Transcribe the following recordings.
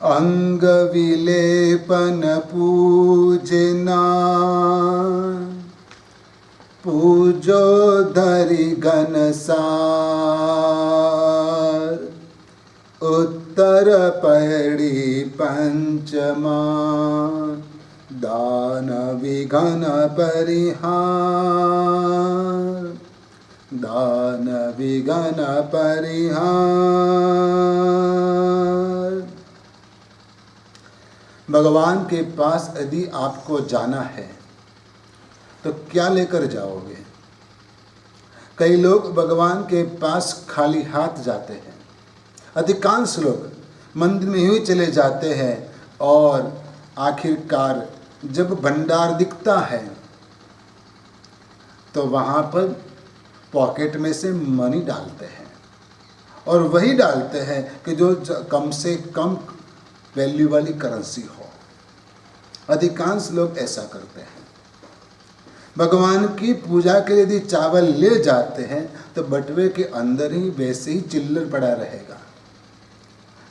अंग विलेपन पूजना, पूजो धरि घनसार, उत्तर पैड़ी पंचमा, दान विघन परिहार, दान विघन परिहार। भगवान के पास यदि आपको जाना है तो क्या लेकर जाओगे? कई लोग भगवान के पास खाली हाथ जाते हैं। अधिकांश लोग मंदिर में ही चले जाते हैं और आखिरकार जब भंडार दिखता है तो वहाँ पर पॉकेट में से मनी डालते हैं, और वही डालते हैं कि जो कम से कम वैल्यू वाली करेंसी हो। अधिकांश लोग ऐसा करते हैं। भगवान की पूजा के लिए यदि चावल ले जाते हैं तो बटुए के अंदर ही वैसे ही चिल्लर पड़ा रहेगा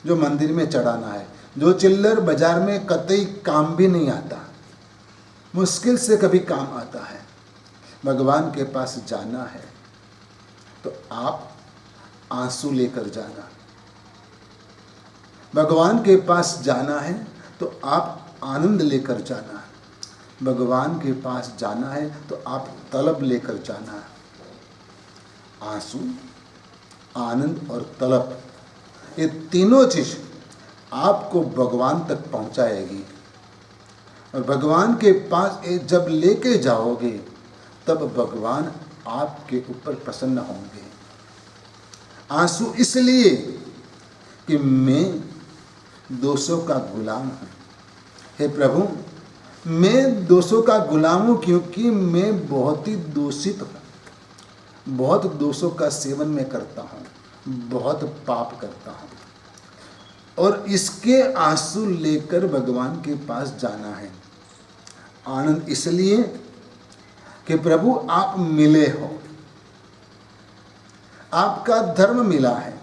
जो मंदिर में चढ़ाना है। जो चिल्लर बाजार में कतई काम भी नहीं आता, मुश्किल से कभी काम आता है। भगवान के पास जाना है तो आप आंसू लेकर जाना। भगवान के पास जाना है तो आप आनंद लेकर जाना। भगवान के पास जाना है तो आप तलब लेकर जाना। आंसू, आनंद और तलब, ये तीनों चीज आपको भगवान तक पहुंचाएगी। और भगवान के पास जब लेके जाओगे तब भगवान आपके ऊपर प्रसन्न होंगे। आंसू इसलिए कि मैं दोषों का गुलाम हूँ। हे प्रभु, मैं दोषों का गुलाम हूँ क्योंकि मैं बहुत ही दूषित हूँ। बहुत दोषों का सेवन मैं करता हूँ, बहुत पाप करता हूँ, और इसके आंसू लेकर भगवान के पास जाना है। आनंद इसलिए कि प्रभु आप मिले हो, आपका धर्म मिला है,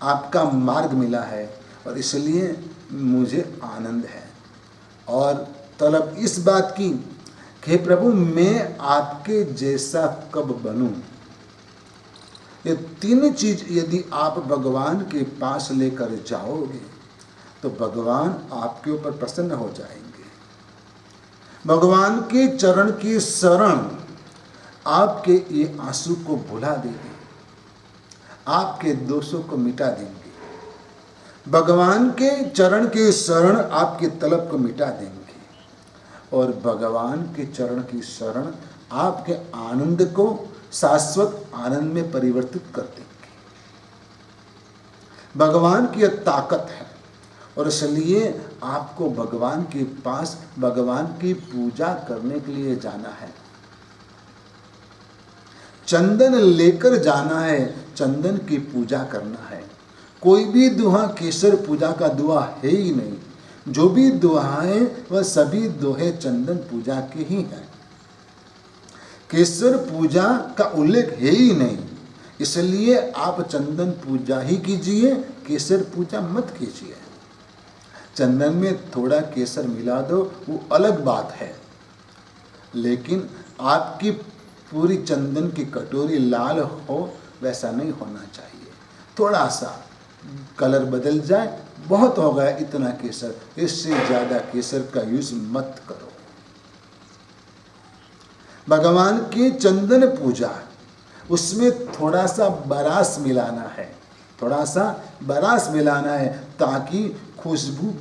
आपका मार्ग मिला है, और इसलिए मुझे आनंद है। और तलब इस बात की कि प्रभु मैं आपके जैसा कब बनूं। ये तीन चीज यदि आप भगवान के पास लेकर जाओगे तो भगवान आपके ऊपर प्रसन्न हो जाएंगे। भगवान के चरण की शरण आपके ये आंसू को भुला देगी, आपके दोषों को मिटा देंगे। भगवान के चरण की शरण आपके तलब को मिटा देंगे, और भगवान के चरण की शरण आपके आनंद को शाश्वत आनंद में परिवर्तित कर देंगे। भगवान की यह ताकत है, और इसलिए आपको भगवान के पास भगवान की पूजा करने के लिए जाना है। चंदन लेकर जाना है, चंदन की पूजा करना है। कोई भी दुआ केसर पूजा का दुआ है ही नहीं। जो भी दुआएं वह सभी दोहे चंदन पूजा के ही हैं। केसर पूजा का उल्लेख है ही नहीं, इसलिए आप चंदन पूजा ही कीजिए, केसर पूजा मत कीजिए। चंदन में थोड़ा केसर मिला दो वो अलग बात है, लेकिन आपकी पूरी चंदन की कटोरी लाल हो वैसा नहीं होना चाहिए। थोड़ा सा कलर बदल जाए, बहुत हो गया इतना केसर, इससे ज्यादा केसर का यूज मत करो। भगवान की चंदन पूजा, उसमें थोड़ा सा बरास मिलाना है, थोड़ा सा बरास मिलाना है ताकि खुशबू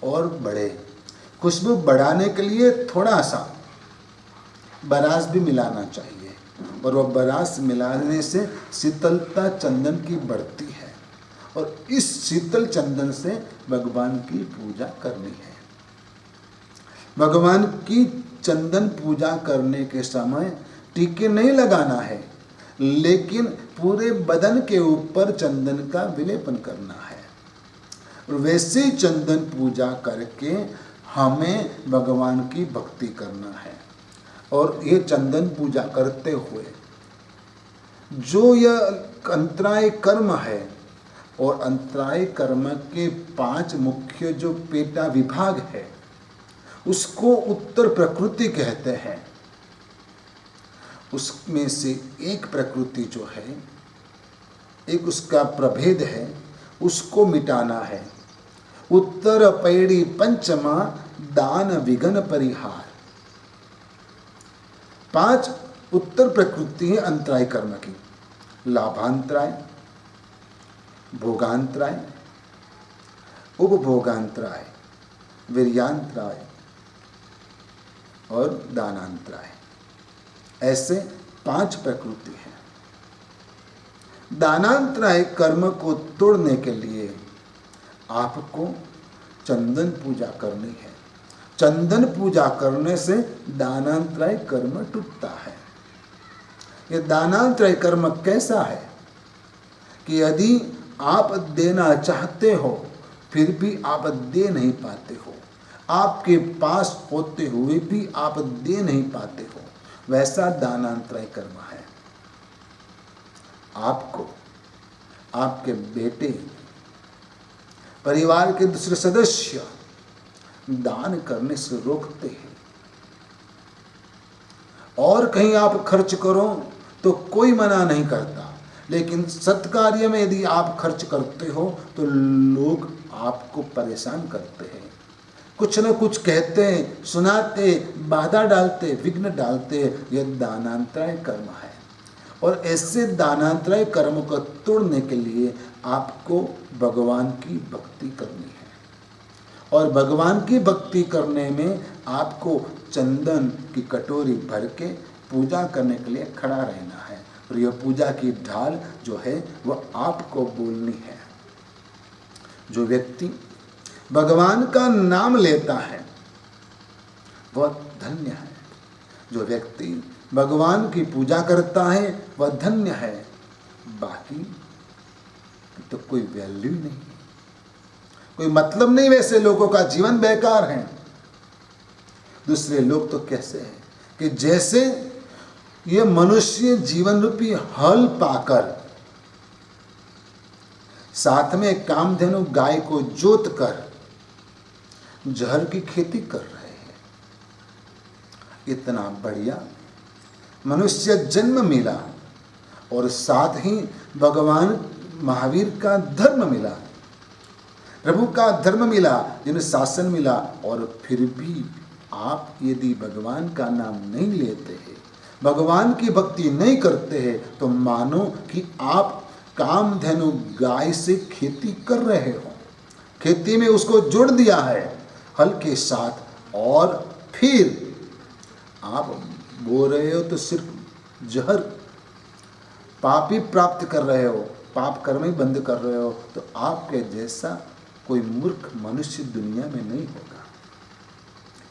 और बढ़े। खुशबू बढ़ाने के लिए थोड़ा सा बरास भी मिलाना चाहिए, और वह बरास मिलाने से शीतलता चंदन की बढ़ती है, और इस शीतल चंदन से भगवान की पूजा करनी है। भगवान की चंदन पूजा करने के समय टीके नहीं लगाना है, लेकिन पूरे बदन के ऊपर चंदन का विलेपन करना है। और वैसे ही चंदन पूजा करके हमें भगवान की भक्ति करना है। और ये चंदन पूजा करते हुए जो यह अंतराय कर्म है और अंतराय कर्म के 5 मुख्य जो पेटा विभाग है उसको उत्तर प्रकृति कहते हैं। उसमें से एक प्रकृति जो है, एक उसका प्रभेद है, उसको मिटाना है। उत्तर पैड़ी पंचमा दान विघ्न परिहार। 5 उत्तर प्रकृति है अंतराय कर्म की। लाभांतराय, भोगांतराय, उपभोगांतराय, वीर्यांतराय और दानांतराय। ऐसे 5 प्रकृति हैं। दानांतराय कर्म को तोड़ने के लिए आपको चंदन पूजा करनी है। चंदन पूजा करने से दानांतराय कर्म टूटता है। ये दानांतराय कर्म कैसा है कि यदि आप देना चाहते हो फिर भी आप दे नहीं पाते हो, आपके पास होते हुए भी आप दे नहीं पाते हो, वैसा दानांतराय कर्म है। आपको आपके बेटे, परिवार के दूसरे सदस्य दान करने से रोकते हैं, और कहीं आप खर्च करो तो कोई मना नहीं करता, लेकिन सत्कार्य में यदि आप खर्च करते हो तो लोग आपको परेशान करते हैं, कुछ न कुछ कहते हैं, सुनाते, बाधा डालते, विघ्न डालते। यह दानांतराय कर्म है। और ऐसे दानांतराय कर्म को तोड़ने के लिए आपको भगवान की भक्ति करनी है। और भगवान की भक्ति करने में आपको चंदन की कटोरी भर के पूजा करने के लिए खड़ा रहना है। और यह पूजा की ढाल जो है वह आपको बोलनी है। जो व्यक्ति भगवान का नाम लेता है वह धन्य है। जो व्यक्ति भगवान की पूजा करता है वह धन्य है। बाकी तो कोई वैल्यू नहीं, कोई मतलब नहीं। वैसे लोगों का जीवन बेकार है। दूसरे लोग तो कैसे हैं कि जैसे ये मनुष्य जीवन रूपी हल पाकर साथ में कामधेनु गाय को जोत कर जहर की खेती कर रहे हैं। इतना बढ़िया मनुष्य जन्म मिला और साथ ही भगवान महावीर का धर्म मिला, प्रभु का धर्म मिला, जिन्हें शासन मिला, और फिर भी आप यदि भगवान का नाम नहीं लेते हैं, भगवान की भक्ति नहीं करते हैं, तो मानो कि आप कामधेनु गाय से खेती कर रहे हो। खेती में उसको जोड़ दिया है हल के साथ, और फिर आप बो रहे हो तो सिर्फ जहर, पाप ही प्राप्त कर रहे हो, पाप कर्म ही बंद कर रहे हो। तो आपके जैसा कोई मूर्ख मनुष्य दुनिया में नहीं होगा।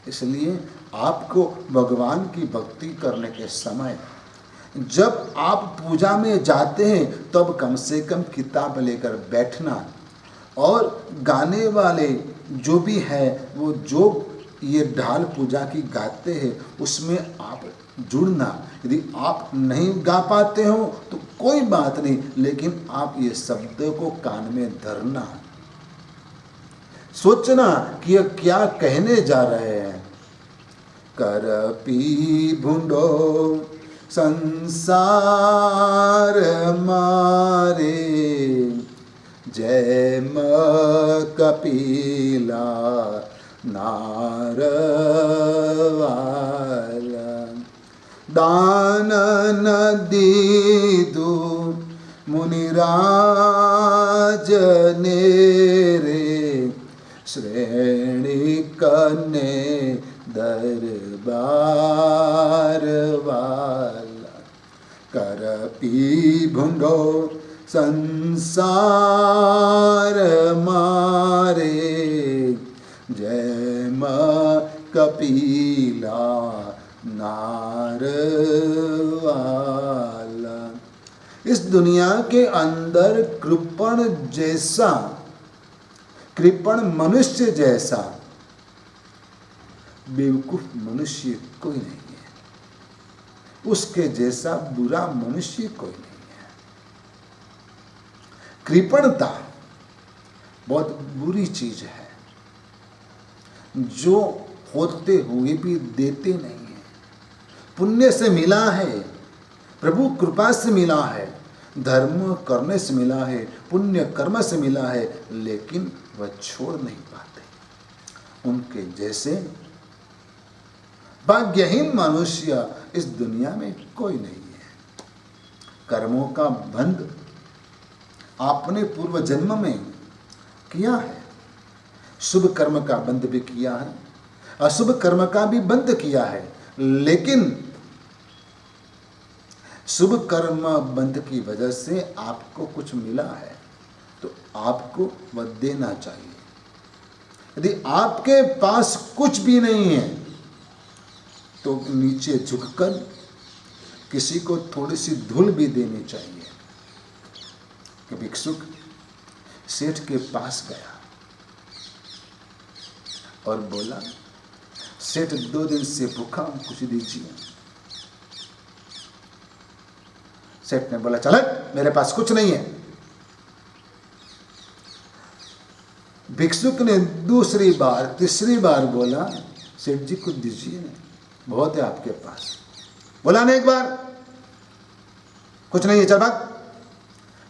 इसलिए आपको भगवान की भक्ति करने के समय जब आप पूजा में जाते हैं तब कम से कम किताब लेकर बैठना, और गाने वाले जो भी है वो जो ये ढाल पूजा की गाते हैं उसमें आप जुड़ना। यदि आप नहीं गा पाते हो तो कोई बात नहीं, लेकिन आप ये शब्दों को कान में धरना, सोचना कि ये क्या कहने जा रहे हैं। कर पी भूंडो संसार मारे, जय म कपिला नारवाला। दान न दीदु मुनिराज नेरे, श्रेणी कने दरबार वाला। कर पी भूंडो संसार मारे, जय म कपिला नारवाला। इस दुनिया के अंदर कृपण जैसा, कृपण मनुष्य जैसा बेवकूफ मनुष्य कोई नहीं है, उसके जैसा बुरा मनुष्य कोई नहीं है। कृपणता बहुत बुरी चीज है, जो होते हुए भी देते नहीं है। पुण्य से मिला है, प्रभु कृपा से मिला है, धर्म करने से मिला है, पुण्य कर्म से मिला है, लेकिन वह छोड़ नहीं पाते। उनके जैसे भाग्यहीन मनुष्य इस दुनिया में कोई नहीं है। कर्मों का बंध आपने पूर्व जन्म में किया है, शुभ कर्म का बंध भी किया है, अशुभ कर्म का भी बंध किया है, लेकिन शुभ कर्म बंध की वजह से आपको कुछ मिला है तो आपको वह देना चाहिए। यदि आपके पास कुछ भी नहीं है तो नीचे झुककर किसी को थोड़ी सी धूल भी देनी चाहिए। कि भिक्षुक सेठ के पास गया और बोला, सेठ 2 दिन से भूखा हूं, कुछ दीजिए। सेठ ने बोला, चल मेरे पास कुछ नहीं है। भिक्षुक ने दूसरी बार तीसरी बार बोला, सेठ जी कुछ दीजिए ना, बहुत है आपके पास। बोला नहीं, एक बार कुछ नहीं है, चल भाग।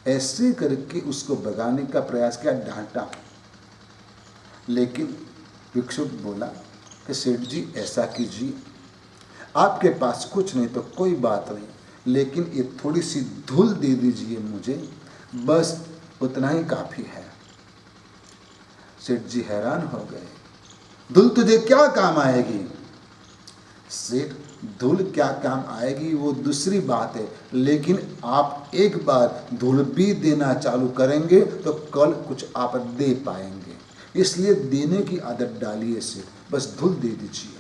ऐसे करके उसको भगाने का प्रयास किया, डांटा, लेकिन भिक्षुक बोला कि सेठ जी ऐसा कीजिए, आपके पास कुछ नहीं तो कोई बात नहीं, लेकिन ये थोड़ी सी धूल दे दीजिए मुझे, बस उतना ही काफ़ी है। सेठ जी हैरान हो गए, धूल तुझे क्या काम आएगी? सेठ, धूल क्या काम आएगी वो दूसरी बात है, लेकिन आप एक बार धूल भी देना चालू करेंगे तो कल कुछ आप दे पाएंगे, इसलिए देने की आदत डालिए सेठ, बस धूल दे दीजिए।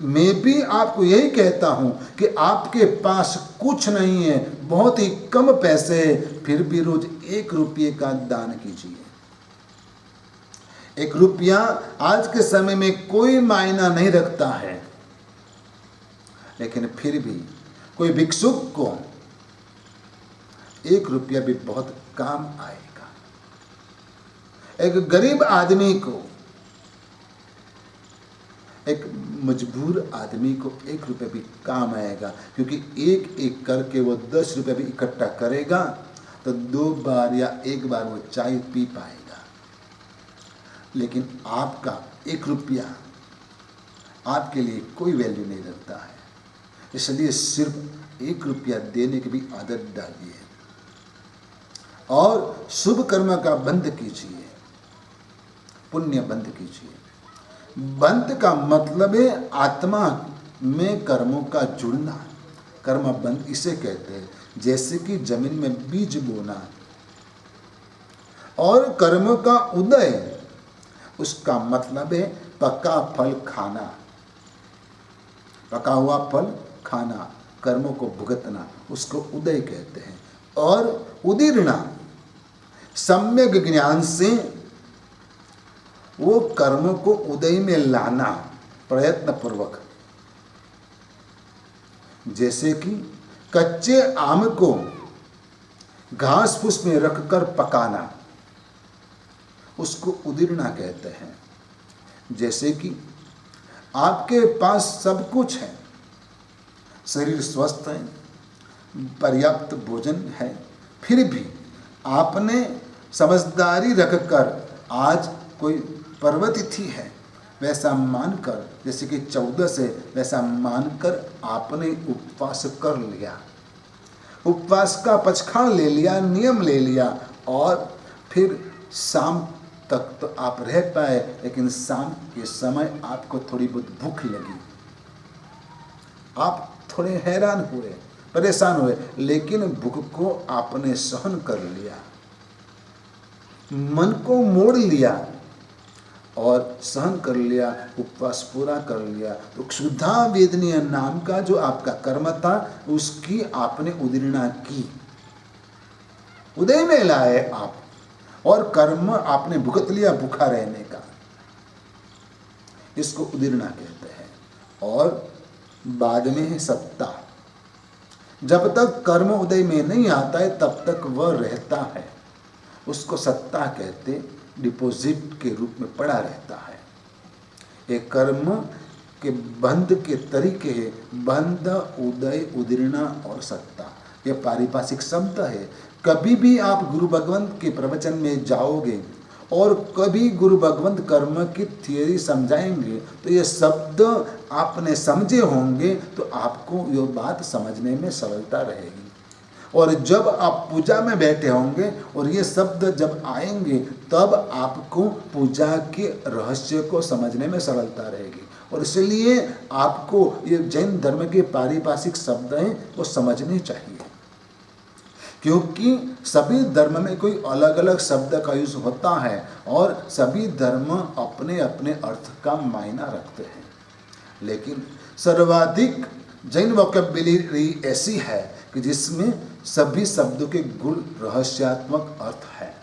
मैं भी आपको यही कहता हूं कि आपके पास कुछ नहीं है, बहुत ही कम पैसे है, फिर भी रोज 1 रुपये का दान कीजिए। 1 रुपया आज के समय में कोई मायना नहीं रखता है, लेकिन फिर भी कोई भिक्षुक को 1 रुपया भी बहुत काम आएगा। एक गरीब आदमी को, एक मजबूर आदमी को 1 रुपया भी काम आएगा, क्योंकि एक एक करके वो 10 रुपया भी इकट्ठा करेगा तो 2 बार या 1 बार वो चाय पी पाएगा। लेकिन आपका 1 रुपया आपके लिए कोई वैल्यू नहीं रखता है, इसलिए सिर्फ 1 रुपया देने की भी आदत डालिए और शुभ कर्म का बंध कीजिए, पुण्य बंध कीजिए। बंध का मतलब है आत्मा में कर्मों का जुड़ना, कर्म बंध इसे कहते हैं। जैसे कि जमीन में बीज बोना और कर्म का उदय, उसका मतलब है पका फल खाना, पका हुआ फल खाना, कर्मों को भुगतना, उसको उदय कहते हैं। और उदीर्णा, सम्यक ज्ञान से वो कर्म को उदय में लाना प्रयत्न पूर्वक। जैसे कि कच्चे आम को घास फूस में रखकर पकाना, उसको उदीर्णा कहते हैं। जैसे कि आपके पास सब कुछ है, शरीर स्वस्थ है, पर्याप्त भोजन है, फिर भी आपने समझदारी रखकर आज कोई पर्व तिथि है वैसा मानकर, जैसे कि 14 से वैसा मानकर आपने उपवास कर लिया, उपवास का पचखान ले लिया, नियम ले लिया, और फिर शाम तक तो आप रह पाए, लेकिन शाम के समय आपको थोड़ी बहुत भूख लगी, आप थोड़े हैरान हुए, परेशान हुए, लेकिन भूख को आपने सहन कर लिया, मन को मोड़ लिया और सहन कर लिया, उपवास पूरा कर लिया, तो क्षुधा वेदनीय नाम का जो आपका कर्म था उसकी आपने उदीर्णा की, उदय में लाए आप, और कर्म आपने भुगत लिया भूखा रहने का, इसको उदीर्णा कहते हैं। और बाद में है सत्ता, जब तक कर्म उदय में नहीं आता है तब तक वह रहता है, उसको सत्ता कहते, डिपॉजिट के रूप में पड़ा रहता है। एक कर्म के बंध के तरीके है, बंध, उदय, उदीर्णा और सत्ता। यह पारिभाषिक शब्द है। कभी भी आप गुरु भगवंत के प्रवचन में जाओगे और कभी गुरु भगवंत कर्म की थियरी समझाएंगे तो ये शब्द आपने समझे होंगे तो आपको ये बात समझने में सरलता रहेगी। और जब आप पूजा में बैठे होंगे और ये शब्द जब आएंगे तब आपको पूजा के रहस्य को समझने में सरलता रहेगी। और इसलिए आपको ये जैन धर्म के पारिभाषिक शब्द हैं वो समझने चाहिए, क्योंकि सभी धर्म में कोई अलग अलग शब्द का यूज होता है और सभी धर्म अपने अपने अर्थ का मायना रखते हैं। लेकिन सर्वाधिक जैन वोकैब्युलरी ऐसी है कि जिसमें सभी शब्दों के गुण रहस्यात्मक अर्थ है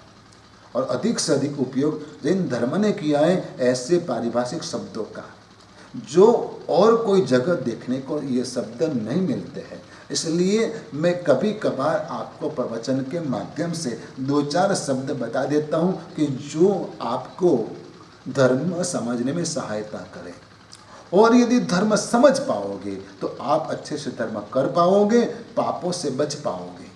और अधिक से अधिक उपयोग जैन धर्म ने किया है ऐसे पारिभाषिक शब्दों का, जो और कोई जगह देखने को ये शब्द नहीं मिलते हैं। इसलिए मैं कभी कभार आपको प्रवचन के माध्यम से 2-4 शब्द बता देता हूँ कि जो आपको धर्म समझने में सहायता करें। और यदि धर्म समझ पाओगे तो आप अच्छे से धर्म कर पाओगे, पापों से बच पाओगे।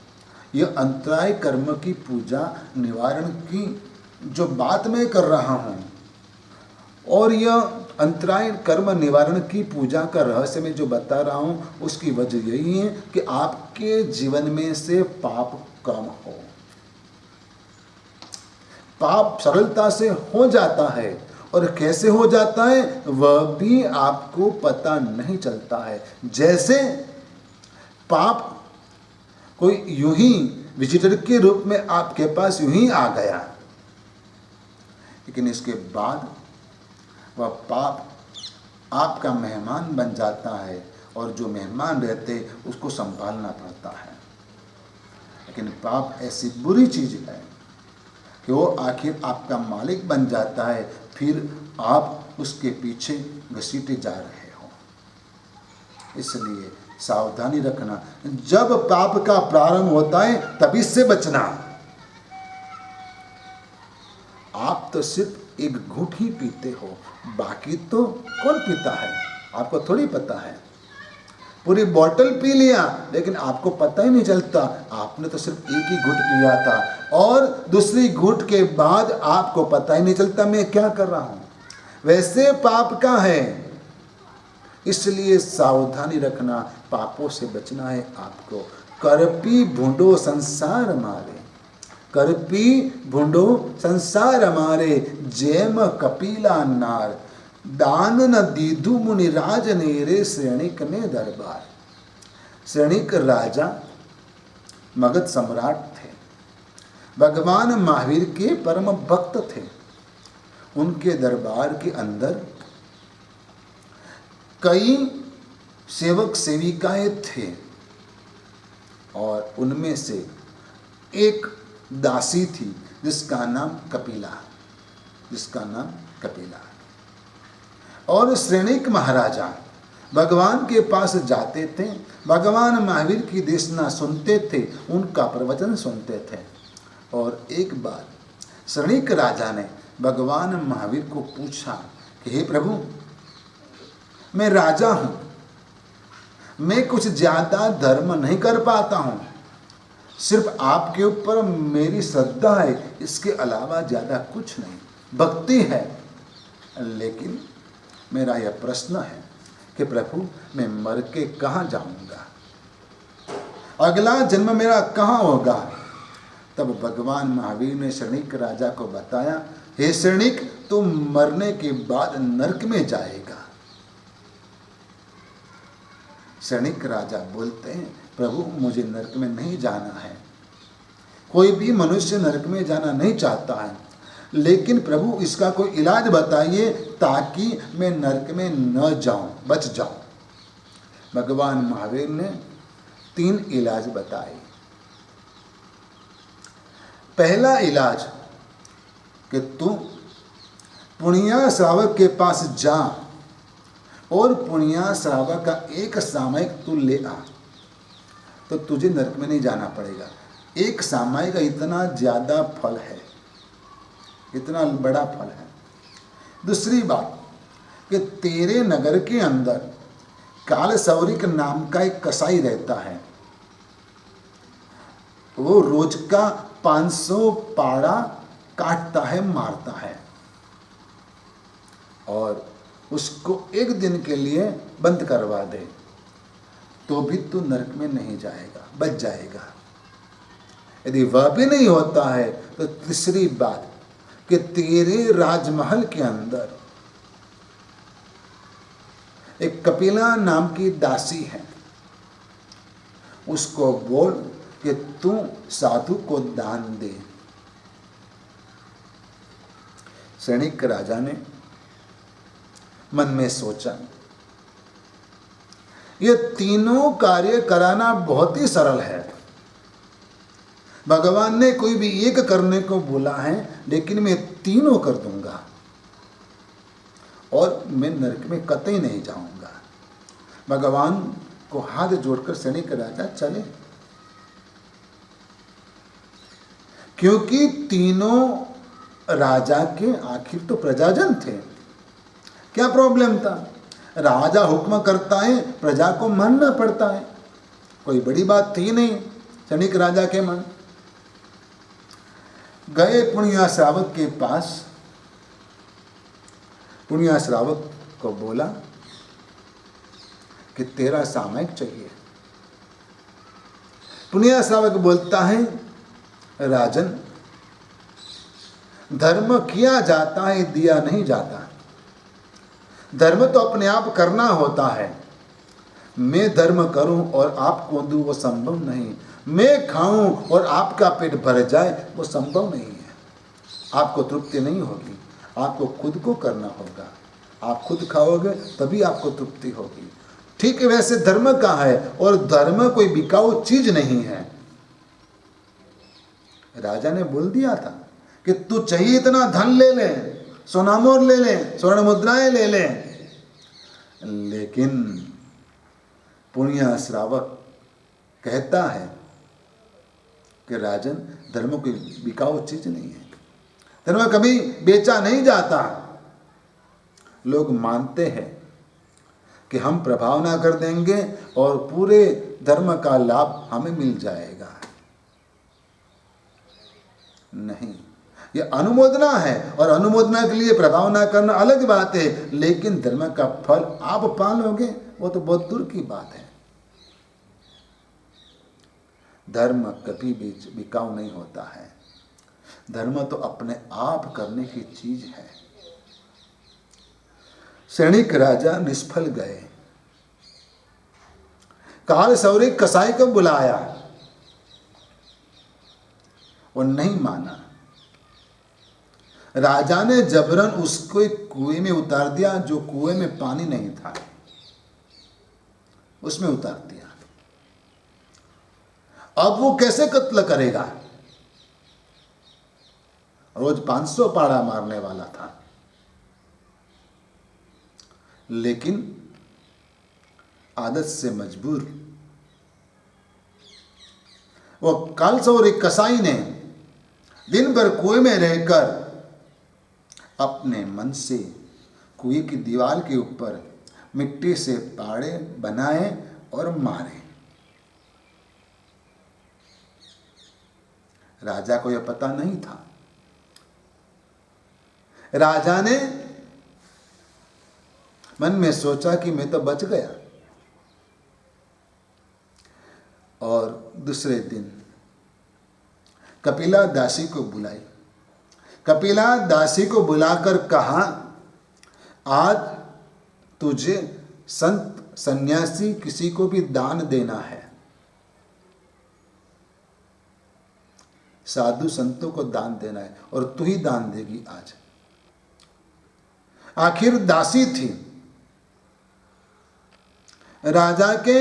यह अंतराय कर्म की पूजा निवारण की जो बात मैं कर रहा हूँ और यह अंतराय कर्म निवारण की पूजा का रहस्य में जो बता रहा हूँ उसकी वजह यही है कि आपके जीवन में से पाप कम हो। पाप सरलता से हो जाता है और कैसे हो जाता है वह भी आपको पता नहीं चलता है। जैसे पाप कोई यूं ही विजिटर के रूप में आपके पास यूं ही आ गया, लेकिन इसके बाद वह पाप आपका मेहमान बन जाता है और जो मेहमान रहते उसको संभालना पड़ता है। लेकिन पाप ऐसी बुरी चीज है कि वो आखिर आपका मालिक बन जाता है, फिर आप उसके पीछे घसीटे जा रहे हो। इसलिए सावधानी रखना, जब पाप का प्रारंभ होता है तभी से बचना। आप तो सिर्फ एक घूंट ही पीते हो, बाकी तो कौन पीता है आपको थोड़ी पता है। पूरी बोतल पी लिया लेकिन आपको पता ही नहीं चलता, आपने तो सिर्फ एक ही घूंट पिया था और दूसरी घूंट के बाद आपको पता ही नहीं चलता मैं क्या कर रहा हूं। वैसे पाप का है, इसलिए सावधानी रखना, पापों से बचना है आपको। करपी भूंडो संसार मारे, करपी भूंडो संसार मारे, जैम कपिला नार, दान न दीधु मुनिराज नेरे श्रेणिक ने दरबार। श्रेणिक राजा मगध सम्राट थे, भगवान महावीर के परम भक्त थे। उनके दरबार के अंदर कई सेवक सेविकाएं थे और उनमें से एक दासी थी जिसका नाम कपिला, और श्रेणिक महाराजा भगवान के पास जाते थे, भगवान महावीर की देशना सुनते थे, उनका प्रवचन सुनते थे। और एक बार श्रेणिक राजा ने भगवान महावीर को पूछा कि हे प्रभु, मैं राजा हूं, मैं कुछ ज्यादा धर्म नहीं कर पाता हूं, सिर्फ आपके ऊपर मेरी श्रद्धा है, इसके अलावा ज्यादा कुछ नहीं, भक्ति है। लेकिन मेरा यह प्रश्न है कि प्रभु मैं मर के कहाँ जाऊंगा, अगला जन्म मेरा कहाँ होगा। तब भगवान महावीर ने श्रेणिक राजा को बताया, हे श्रेणिक, तुम मरने के बाद नरक में जाएगा। श्रेणिक राजा बोलते हैं, प्रभु मुझे नरक में नहीं जाना है, कोई भी मनुष्य नरक में जाना नहीं चाहता है, लेकिन प्रभु इसका कोई इलाज बताइए ताकि मैं नरक में न जाऊं, बच जाऊं। भगवान महावीर ने 3 इलाज बताए। पहला इलाज कि तू पुण्या श्रावक के पास जा और पुण्या श्रावक का एक सामयिक तू ले आ, तो तुझे नरक में नहीं जाना पड़ेगा। एक सामाई का इतना ज्यादा फल है, इतना बड़ा फल है। दूसरी बात कि तेरे नगर के अंदर काल सौरिक नाम का एक कसाई रहता है, वो रोज का 500 पाड़ा काटता है, मारता है, और उसको एक दिन के लिए बंद करवा दे तो भी तू नरक में नहीं जाएगा, बच जाएगा। यदि वह भी नहीं होता है तो तीसरी बात कि तेरे राजमहल के अंदर एक कपिला नाम की दासी है, उसको बोल कि तू साधु को दान दे। सैनिक राजा ने मन में सोचा, ये तीनों कार्य कराना बहुत ही सरल है। भगवान ने कोई भी एक करने को बोला है, लेकिन मैं तीनों कर दूंगा और मैं नरक में कतई नहीं जाऊंगा। भगवान को हाथ जोड़कर सैनिक राजा चले, क्योंकि तीनों राजा के आखिर तो प्रजाजन थे। क्या प्रॉब्लम था? राजा हुक्म करता है, प्रजा को मानना पड़ता है, कोई बड़ी बात थी नहीं सैनिक राजा के मन। गए पुण्य श्रावक के पास, पुण्य श्रावक को बोला कि तेरा सामयिक चाहिए। पुण्य श्रावक बोलता है, राजन धर्म किया जाता है, दिया नहीं जाता। धर्म तो अपने आप करना होता है। मैं धर्म करूं और आपको दूं वो संभव नहीं। मैं खाऊं और आपका पेट भर जाए वो संभव नहीं है। आपको तृप्ति नहीं होगी, आपको खुद को करना होगा। आप खुद खाओगे तभी आपको तृप्ति होगी। ठीक है, वैसे धर्म का है, और धर्म कोई बिकाऊ चीज नहीं है। राजा ने बोल दिया था कि तू चाहिए इतना धन ले ले, सोना मोर ले ले, स्वर्ण मुद्राएं ले ले, लेकिन पुण्य श्रावक कहता है कि राजन धर्म कोई बिकाऊ चीज नहीं है, धर्म कभी बेचा नहीं जाता। लोग मानते हैं कि हम प्रभावना कर देंगे और पूरे धर्म का लाभ हमें मिल जाएगा। नहीं, ये अनुमोदना है, और अनुमोदना के लिए प्रभावना करना अलग बात है, लेकिन धर्म का फल आप पालोगे वो तो बहुत दूर की बात है। धर्म कभी भी बिकाऊ नहीं होता है। धर्म तो अपने आप करने की चीज है। सैनिक राजा निष्फल गए। काल सौरिक कसाई को बुलाया, वो नहीं माना। राजा ने जबरन उसको एक कुएं में उतार दिया, जो कुएं में पानी नहीं था, उसमें उतार दिया। अब वो कैसे कत्ल करेगा? रोज 500 पाड़ा मारने वाला था, लेकिन आदत से मजबूर वो कालसौरिक कसाई ने दिन भर कुएं में रहकर अपने मन से कुएं की दीवार के ऊपर मिट्टी से पाड़े बनाए और मारे। राजा को यह पता नहीं था। राजा ने मन में सोचा कि मैं तो बच गया, और दूसरे दिन कपिला दासी को बुलाई। कपिला दासी को बुलाकर कहा, आज तुझे संत सन्यासी किसी को भी दान देना है। साधु संतों को दान देना है, और तू ही दान देगी आज। आखिर दासी थी, राजा के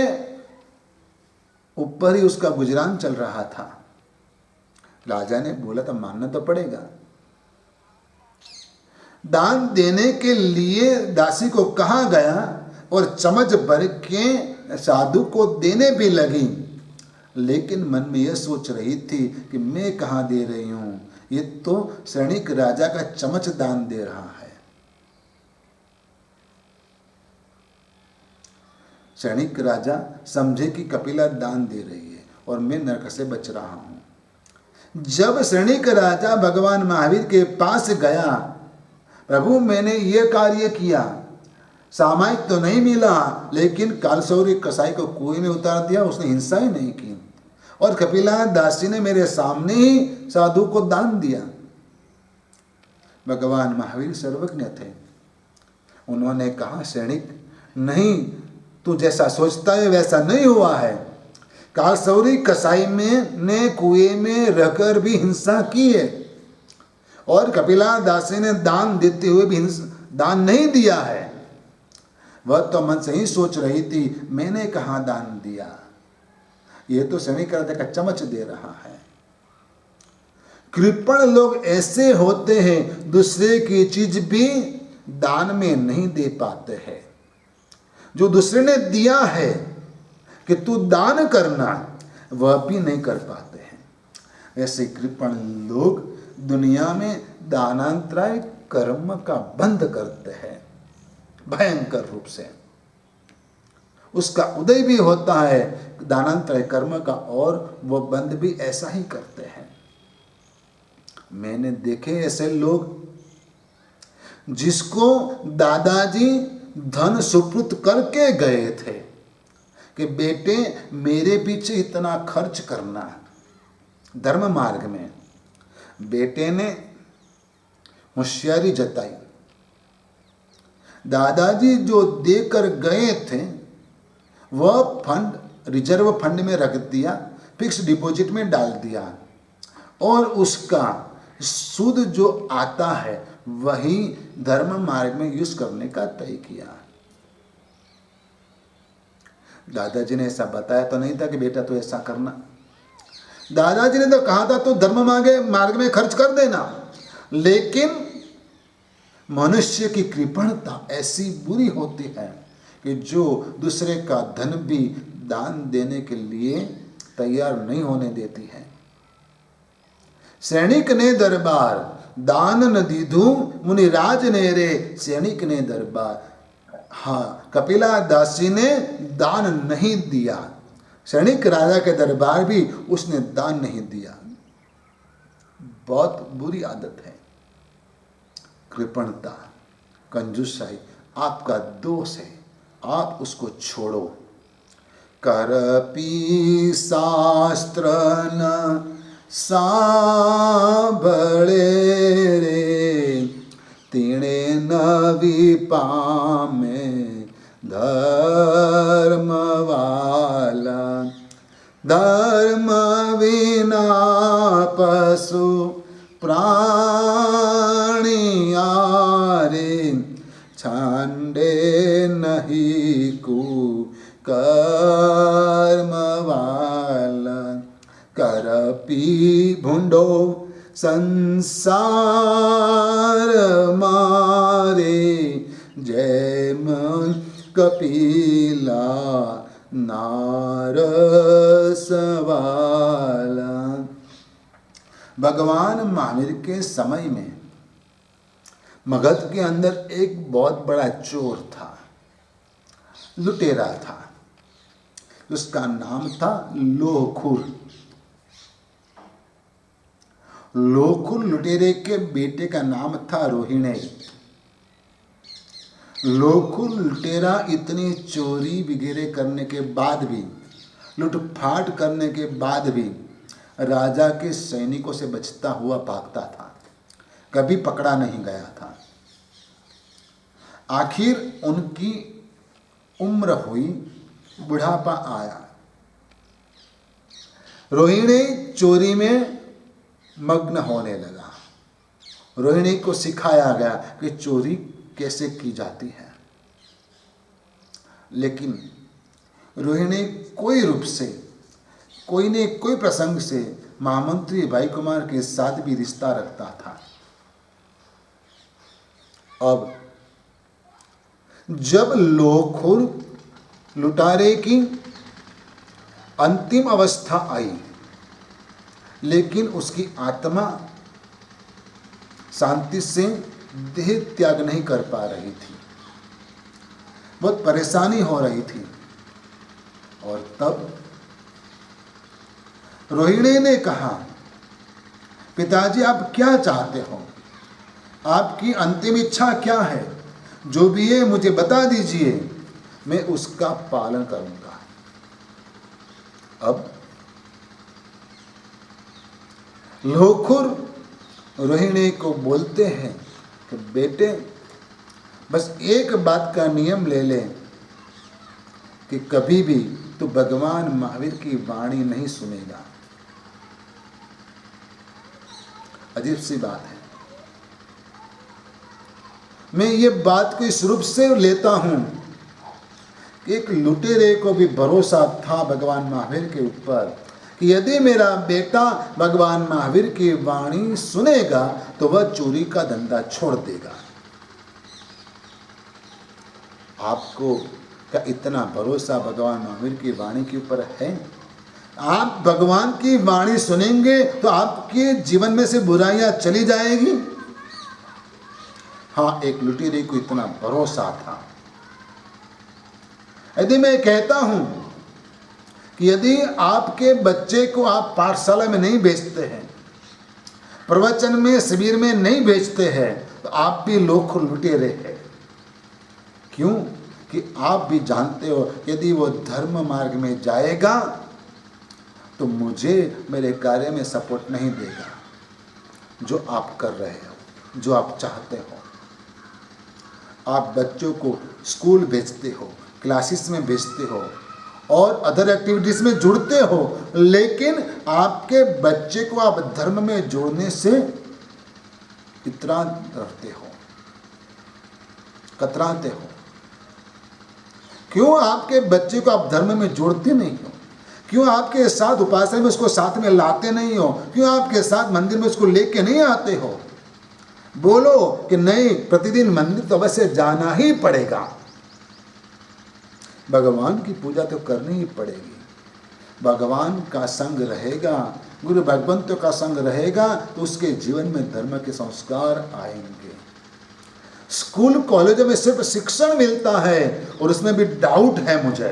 ऊपर ही उसका गुजरान चल रहा था। राजा ने बोला तो मानना तो पड़ेगा। दान देने के लिए दासी को कहा गया, और चम्मच भर के साधु को देने भी लगी। लेकिन मन में यह सोच रही थी कि मैं कहाँ दे रही हूँ, ये तो सैनिक राजा का चमच दान दे रहा है। सैनिक राजा समझे कि कपिला दान दे रही है और मैं नरक से बच रहा हूं। जब सैनिक राजा भगवान महावीर के पास गया, प्रभु मैंने ये कार्य किया, सामायिक तो नहीं मिला, लेकिन कालसौरी कसाई को कुएं में उतार दिया, उसने हिंसा ही नहीं की, और कपिला दासी ने मेरे सामने ही साधु को दान दिया। भगवान महावीर सर्वज्ञ थे। उन्होंने कहा, सैनिक नहीं, तू जैसा सोचता है वैसा नहीं हुआ है। कालसौरी कसाई में ने कुएं में रहकर भी हिंसा की है, और कपिला दासी ने दान देते हुए भी दान नहीं दिया है। वह तो मन से ही सोच रही थी, मैंने कहाँ दान दिया, ये तो सैनिक राजा का चमच दे रहा है। कृपण लोग ऐसे होते हैं, दूसरे की चीज भी दान में नहीं दे पाते हैं। जो दूसरे ने दिया है कि तू दान करना, वह भी नहीं कर पाते हैं। ऐसे कृपण लोग दुनिया में दानांतराय कर्म का बंध करते हैं, भयंकर रूप से। उसका उदय भी होता है दानांतराय कर्म का, और वह बंध भी ऐसा ही करते हैं। मैंने देखे ऐसे लोग जिसको दादाजी धन सुपुर्द करके गए थे कि बेटे मेरे पीछे इतना खर्च करना धर्म मार्ग में। बेटे ने होशियारी जताई, दादाजी जो देकर गए थे वह फंड रिजर्व फंड में रख दिया, फिक्स डिपॉजिट में डाल दिया, और उसका सूद जो आता है वही धर्म मार्ग में यूज करने का तय किया। दादाजी ने ऐसा बताया तो नहीं था कि बेटा तो ऐसा करना। दादाजी ने तो कहा था तो धर्म मार्ग में खर्च कर देना, लेकिन मनुष्य की कृपणता ऐसी बुरी होती है कि जो दूसरे का धन भी दान देने के लिए तैयार नहीं होने देती है। सैनिक ने दरबार दान न दीधू, मुनिराज ने रे सैनिक ने दरबार। हाँ, कपिला दासी ने दान नहीं दिया, सैनिक राजा के दरबार भी उसने दान नहीं दिया। बहुत बुरी आदत है कृपणता, कंजूसाई, आपका दोष है, आप उसको छोड़ो। करपी शास्त्र न सांभळे रे, तिणे नवी पामे धर्म वाला। धर्म विना पशु प्राणी आरे, छांडे नहीं को कर्म वाला। करपी भुंडो संसार मारे, जय मन कपिला नारस वाला। भगवान महावीर के समय में मगध के अंदर एक बहुत बड़ा चोर था, लुटेरा था। उसका नाम था लोहखुर। लोहखुर लुटेरे के बेटे का नाम था रोहिणी। लोहखुर लुटेरा इतनी चोरी वगैरह करने के बाद भी, लूटपाट करने के बाद भी राजा के सैनिकों से बचता हुआ भागता था, कभी पकड़ा नहीं गया था। आखिर उनकी उम्र हुई, बुढ़ापा आया, रोहिणी चोरी में मग्न होने लगा। रोहिणी को सिखाया गया कि चोरी कैसे की जाती है, लेकिन रोहिणी कोई रूप से, कोई ने कोई प्रसंग से महामंत्री भाई कुमार के साथ भी रिश्ता रखता था। अब जब लोहखुर लुटारे की अंतिम अवस्था आई, लेकिन उसकी आत्मा शांति से देह त्याग नहीं कर पा रही थी, बहुत परेशानी हो रही थी। और तब रोहिणी ने कहा, पिताजी आप क्या चाहते हो, आपकी अंतिम इच्छा क्या है, जो भी है मुझे बता दीजिए, मैं उसका पालन करूंगा। अब लोखुर रोहिणी को बोलते हैं कि बेटे बस एक बात का नियम ले ले कि कभी भी तू भगवान महावीर की वाणी नहीं सुनेगा। अजीब सी बात है। मैं ये बात को इस रूप से लेता हूं कि एक लुटेरे को भी भरोसा था भगवान महावीर के ऊपर कि यदि मेरा बेटा भगवान महावीर की वाणी सुनेगा तो वह चोरी का धंधा छोड़ देगा। आपको क्या इतना भरोसा भगवान महावीर की वाणी के ऊपर है? आप भगवान की वाणी सुनेंगे तो आपके जीवन में से बुराइयां चली जाएगी। हाँ, एक लुटेरे को इतना भरोसा था। यदि मैं कहता हूं कि यदि आपके बच्चे को आप पाठशाला में नहीं भेजते हैं, प्रवचन में शिविर में नहीं भेजते हैं, तो आप भी लोग लुटेरे हैं। क्यों? कि आप भी जानते हो यदि वो धर्म मार्ग में जाएगा तो मुझे मेरे कार्य में सपोर्ट नहीं देगा। जो आप कर रहे हो, जो आप चाहते हो, आप बच्चों को स्कूल भेजते हो, क्लासेस में भेजते हो और अदर एक्टिविटीज़ में जुड़ते हो, लेकिन आपके बच्चे को आप धर्म में जोड़ने से इतना डरते हो, कतराते हो। क्यों आपके बच्चे को आप धर्म में जोड़ते नहीं हो? क्यों आपके साथ उपासना में उसको साथ में लाते नहीं हो? क्यों आपके साथ मंदिर में उसको लेके नहीं आते हो? बोलो कि नहीं, प्रतिदिन मंदिर तो अवश्य जाना ही पड़ेगा, भगवान की पूजा तो करनी ही पड़ेगी। भगवान का संग रहेगा, गुरु भगवंतों का संग रहेगा तो उसके जीवन में धर्म के संस्कार आएंगे। स्कूल कॉलेजों में सिर्फ शिक्षण मिलता है और उसमें भी डाउट है मुझे,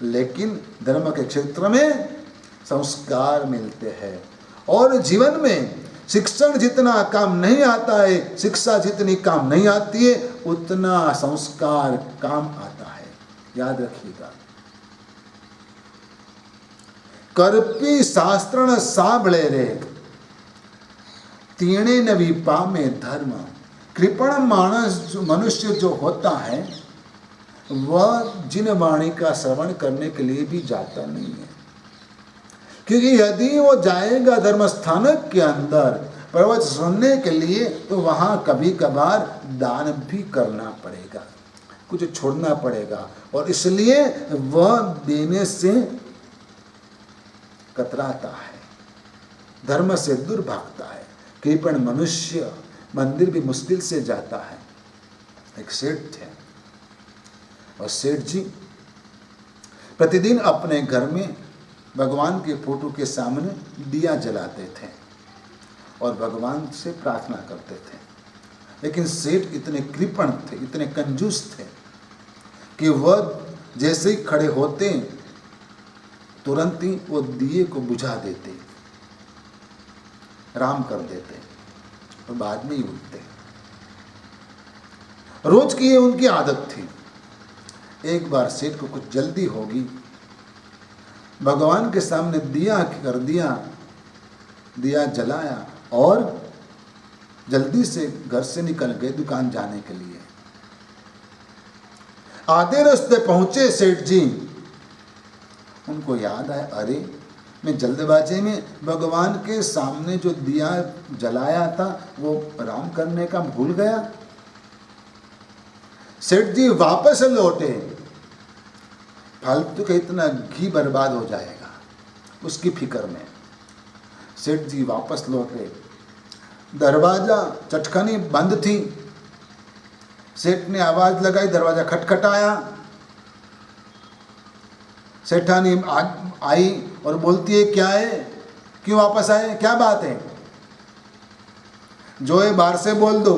लेकिन धर्म के क्षेत्र में संस्कार मिलते हैं। और जीवन में शिक्षण जितना काम नहीं आता है, शिक्षा जितनी काम नहीं आती है, उतना संस्कार काम आता है। याद रखिएगा। कर्पी शास्त्रण साबळे रे, तीणे नवी पामे धर्म। कृपण मानस मनुष्य जो होता है वह जिन वाणी का श्रवण करने के लिए भी जाता नहीं है, क्योंकि यदि वो जाएगा धर्म स्थानक के अंदर प्रवचन सुनने के लिए तो वहाँ कभी कभार दान भी करना पड़ेगा, कुछ छोड़ना पड़ेगा, और इसलिए वह देने से कतराता है, धर्म से दूर भागता है। कृपण मनुष्य मंदिर भी मुश्किल से जाता है। एक सेठ थे और सेठ जी प्रतिदिन अपने घर में भगवान के फोटो के सामने दिया जलाते थे और भगवान से प्रार्थना करते थे। लेकिन सेठ इतने कृपण थे, इतने कंजूस थे कि वह जैसे ही खड़े होते तुरंत ही वो दिए को बुझा देते, राम कर देते और बाद में ही उठते। रोज की ये उनकी आदत थी। एक बार सेठ को कुछ जल्दी होगी, भगवान के सामने दिया कर दिया, दिया जलाया और जल्दी से घर से निकल गए दुकान जाने के लिए। आधे रास्ते पहुंचे सेठ जी, उनको याद आया, अरे मैं जल्दबाजी में भगवान के सामने जो दिया जलाया था वो राम करने का भूल गया। सेठ जी वापस लौटे, फालतू का इतना घी बर्बाद हो जाएगा उसकी फिक्र में। सेठ जी वापस लौटे, दरवाजा चटखनी बंद थी। सेठ ने आवाज लगाई, दरवाजा खटखटाया। सेठानी आई और बोलती है क्या है, क्यों वापस आए, क्या बात है? जो है बाहर से बोल दो,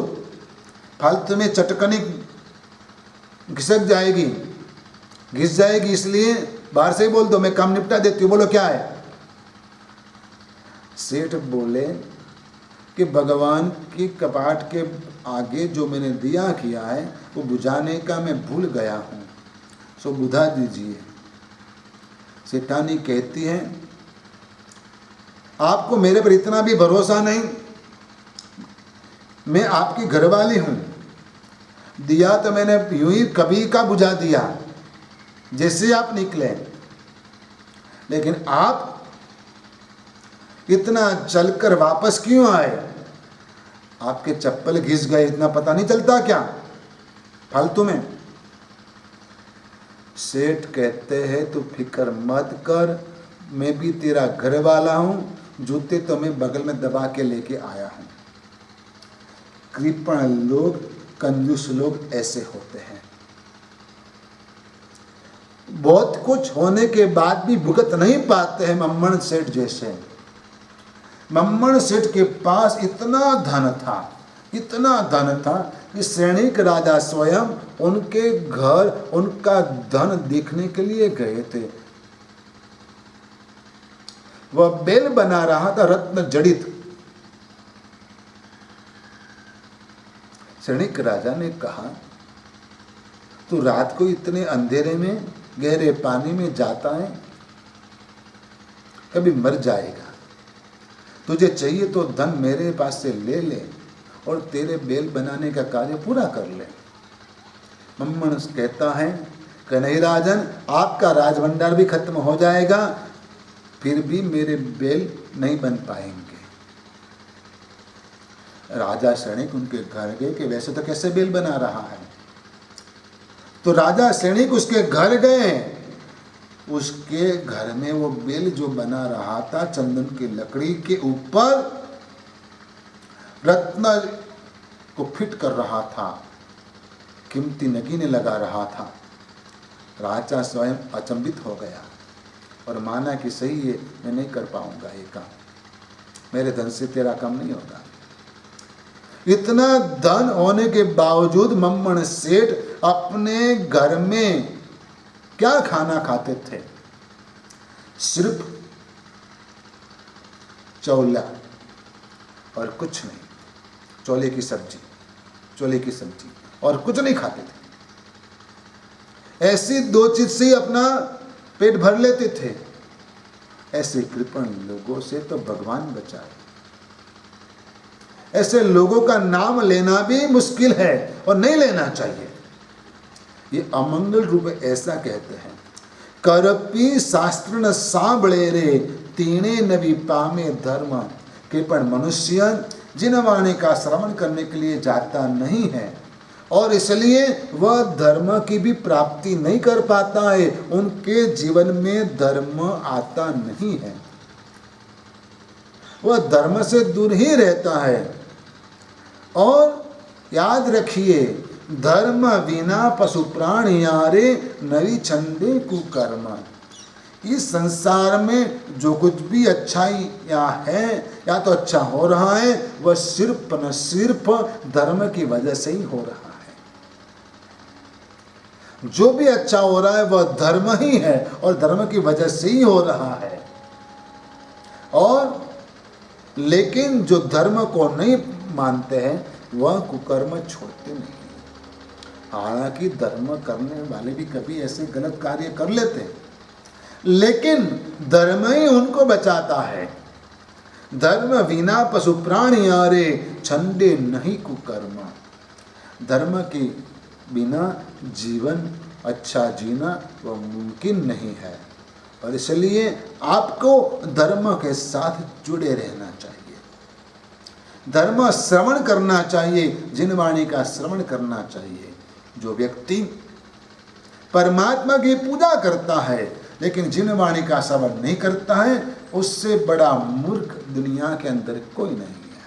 फालतू में चटकनी घिसक जाएगी, घिस जाएगी, इसलिए बाहर से ही बोल दो, मैं काम निपटा देती हूँ, बोलो क्या है? सेठ बोले कि भगवान के कपाट के आगे जो मैंने दिया किया है वो बुझाने का मैं भूल गया हूँ, सो बुझा दीजिए। सेठानी कहती है आपको मेरे पर इतना भी भरोसा नहीं, मैं आपकी घरवाली हूँ, दिया तो मैंने यूं ही कभी का बुझा दिया जैसे आप निकले, लेकिन आप इतना चलकर वापस क्यों आए? आपके चप्पल घिस गए, इतना पता नहीं चलता क्या फालतू में? सेठ कहते हैं तू फिक्र मत कर, मैं भी तेरा घर वाला हूँ, जूते तो मैं बगल में दबा के लेके आया हूँ। कृपण लोग, कंजूस लोग ऐसे होते हैं, बहुत कुछ होने के बाद भी भुगत नहीं पाते हैं। मम्मण सेठ जैसे, मम्मण सेठ के पास इतना धन था, इतना धन था कि सैनिक राजा स्वयं उनके घर उनका धन देखने के लिए गए थे। वह बेल बना रहा था रत्न जड़ित। सैनिक राजा ने कहा तू रात को इतने अंधेरे में गहरे पानी में जाता है, कभी मर जाएगा, तुझे चाहिए तो धन मेरे पास से ले ले और तेरे बेल बनाने का कार्य पूरा कर ले। मम्मण कहता है कि नहीं राजन, आपका राजभंडार भी खत्म हो जाएगा, फिर भी मेरे बेल नहीं बन पाएंगे। राजा सैनिक उनके घर गए कि वैसे तो कैसे बेल बना रहा है, तो राजा सैनिक उसके घर गए। उसके घर में वो बेल जो बना रहा था चंदन की लकड़ी के ऊपर रत्न को फिट कर रहा था, कीमती नगीने लगा रहा था। राजा स्वयं अचंभित हो गया और माना कि सही है, मैं नहीं कर पाऊंगा ये काम, मेरे धन से तेरा काम नहीं होगा। इतना धन होने के बावजूद मम्मण सेठ अपने घर में क्या खाना खाते थे? सिर्फ चौला और कुछ नहीं, चोले की सब्जी, चोले की सब्जी और कुछ नहीं खाते थे। ऐसी दो चीज से ही अपना पेट भर लेते थे। ऐसे कृपण लोगों से तो भगवान बचाए। ऐसे लोगों का नाम लेना भी मुश्किल है और नहीं लेना चाहिए। ये अमंगल रूप ऐसा कहते हैं, करपी शास्त्र न सांबड़े रे तीने नबी पामे धर्म। कृपण मनुष्य जिन वाणी का श्रवण करने के लिए जाता नहीं है और इसलिए वह धर्म की भी प्राप्ति नहीं कर पाता है, उनके जीवन में धर्म आता नहीं है, वह धर्म से दूर ही रहता है। और याद रखिए, धर्म बिना पशु प्राणी यारे नवी छंदे कुकर्म। इस संसार में जो कुछ भी अच्छाई या है या तो अच्छा हो रहा है, वह सिर्फ न सिर्फ धर्म की वजह से ही हो रहा है। जो भी अच्छा हो रहा है वह धर्म ही है और धर्म की वजह से ही हो रहा है। और लेकिन जो धर्म को नहीं मानते हैं वह कुकर्म छोड़ते नहीं। हालांकि धर्म करने वाले भी कभी ऐसे गलत कार्य कर लेते हैं, लेकिन धर्म ही उनको बचाता है। धर्म बिना पशु प्राणी यारे छंदे नहीं कुकर्म। धर्म के बिना जीवन अच्छा जीना वह मुमकिन नहीं है, और इसलिए आपको धर्म के साथ जुड़े रहना चाहिए। धर्म श्रवण करना चाहिए, जिन वाणी का श्रवण करना चाहिए। जो व्यक्ति परमात्मा की पूजा करता है लेकिन जिन वाणी का श्रवण नहीं करता है, उससे बड़ा मूर्ख दुनिया के अंदर कोई नहीं है।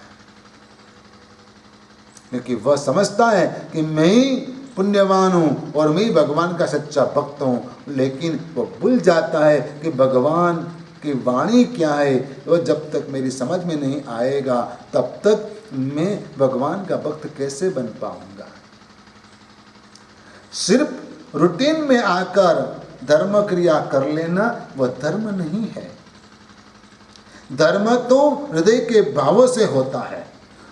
क्योंकि वह समझता है कि मैं ही पुण्यवान हूँ और मैं भगवान का सच्चा भक्त हूँ, लेकिन वो भूल जाता है कि भगवान की वाणी क्या है। वो जब तक मेरी समझ में नहीं आएगा तब तक मैं भगवान का भक्त कैसे बन पाऊंगा। सिर्फ रूटीन में आकर धर्म क्रिया कर लेना वह धर्म नहीं है। धर्म तो हृदय के भावों से होता है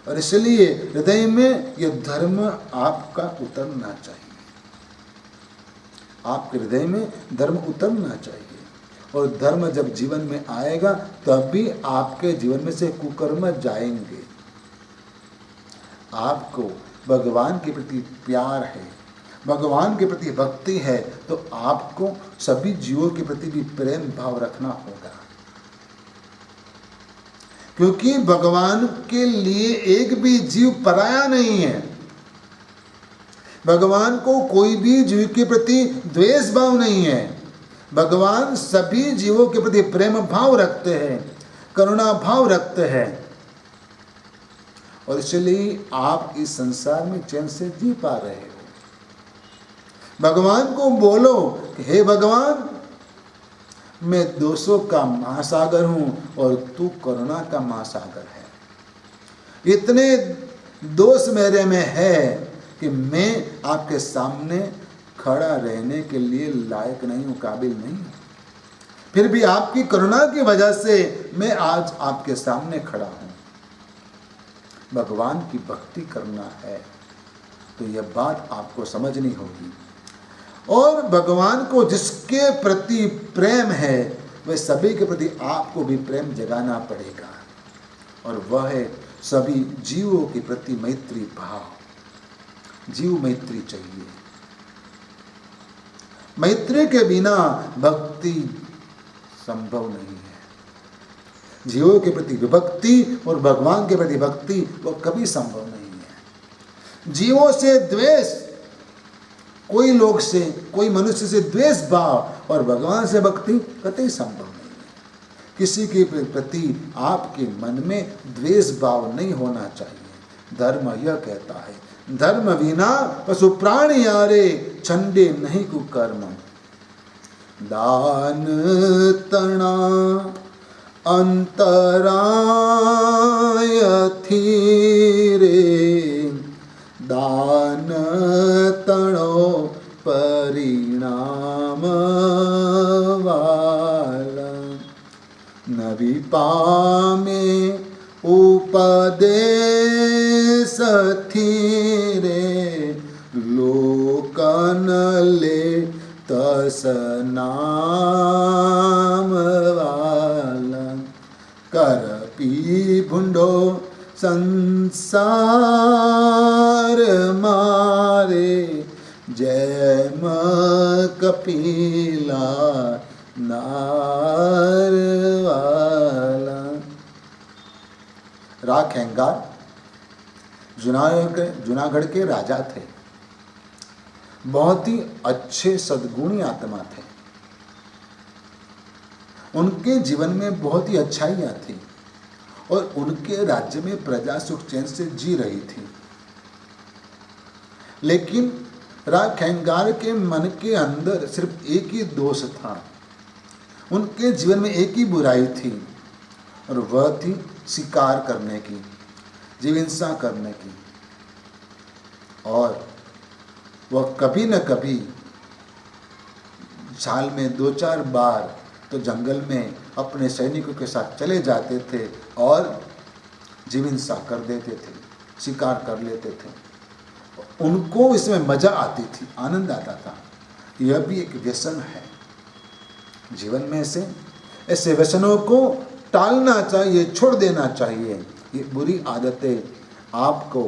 और इसलिए हृदय में यह धर्म आपका उतरना चाहिए। आपके हृदय में धर्म उतरना चाहिए और धर्म जब जीवन में आएगा तभी आपके जीवन में से कुकर्म जाएंगे। आपको भगवान के प्रति प्यार है, भगवान के प्रति भक्ति है, तो आपको सभी जीवों के प्रति भी प्रेम भाव रखना होगा, क्योंकि भगवान के लिए एक भी जीव पराया नहीं है। भगवान को कोई भी जीव के प्रति द्वेष भाव नहीं है। भगवान सभी जीवों के प्रति प्रेम भाव रखते हैं, करुणा भाव रखते हैं और इसलिए आप इस संसार में चैन से जी पा रहे हो। भगवान को बोलो कि हे भगवान, मैं दोषों का महासागर हूं और तू करुणा का महासागर है। इतने दोष मेरे में है कि मैं आपके सामने खड़ा रहने के लिए लायक नहीं हूं, काबिल नहीं हूं। फिर भी आपकी करुणा की वजह से मैं आज आपके सामने खड़ा हूं। भगवान की भक्ति करना है तो यह बात आपको समझनी होगी। और भगवान को जिसके प्रति प्रेम है वह सभी के प्रति आपको भी प्रेम जगाना पड़ेगा और वह है सभी जीवों के प्रति मैत्री भाव। जीव मैत्री चाहिए। मैत्री के बिना भक्ति संभव नहीं है। जीवों के प्रति विभक्ति और भगवान के प्रति भक्ति वो कभी संभव नहीं है। जीवों से द्वेष, कोई लोग से, कोई मनुष्य से द्वेष भाव और भगवान से भक्ति कतई संभव नहीं है। किसी के प्रति आपके मन में द्वेष भाव नहीं होना चाहिए। धर्म यह कहता है, धर्म बिना पशु प्राणी यारे, छंडे नहीं कुकर्म। दान तना अंतराय थीरे, दान तणो परिणाम वाला। नबी पामे उपदेश थीरे, लोकन ले तस नाम वाला। कर पी भुंडो संसार मारे, जय कपिला नार वाला। राखेंगार जूनागढ़ के राजा थे। बहुत ही अच्छे सद्गुणी आत्मा थे। उनके जीवन में बहुत ही अच्छाइयाँ थी और उनके राज्य में प्रजा सुख चैन से जी रही थी। लेकिन राखेंगार के मन के अंदर सिर्फ एक ही दोष था। उनके जीवन में एक ही बुराई थी और वह थी शिकार करने की, जीवहिंसा करने की। और वह कभी न कभी साल में 2-4 बार तो जंगल में अपने सैनिकों के साथ चले जाते थे और जीवहिंसा कर देते थे, शिकार कर लेते थे। उनको इसमें मजा आती थी, आनंद आता था। यह भी एक व्यसन है। जीवन में से ऐसे व्यसनों को टालना चाहिए, छोड़ देना चाहिए। ये बुरी आदतें आपको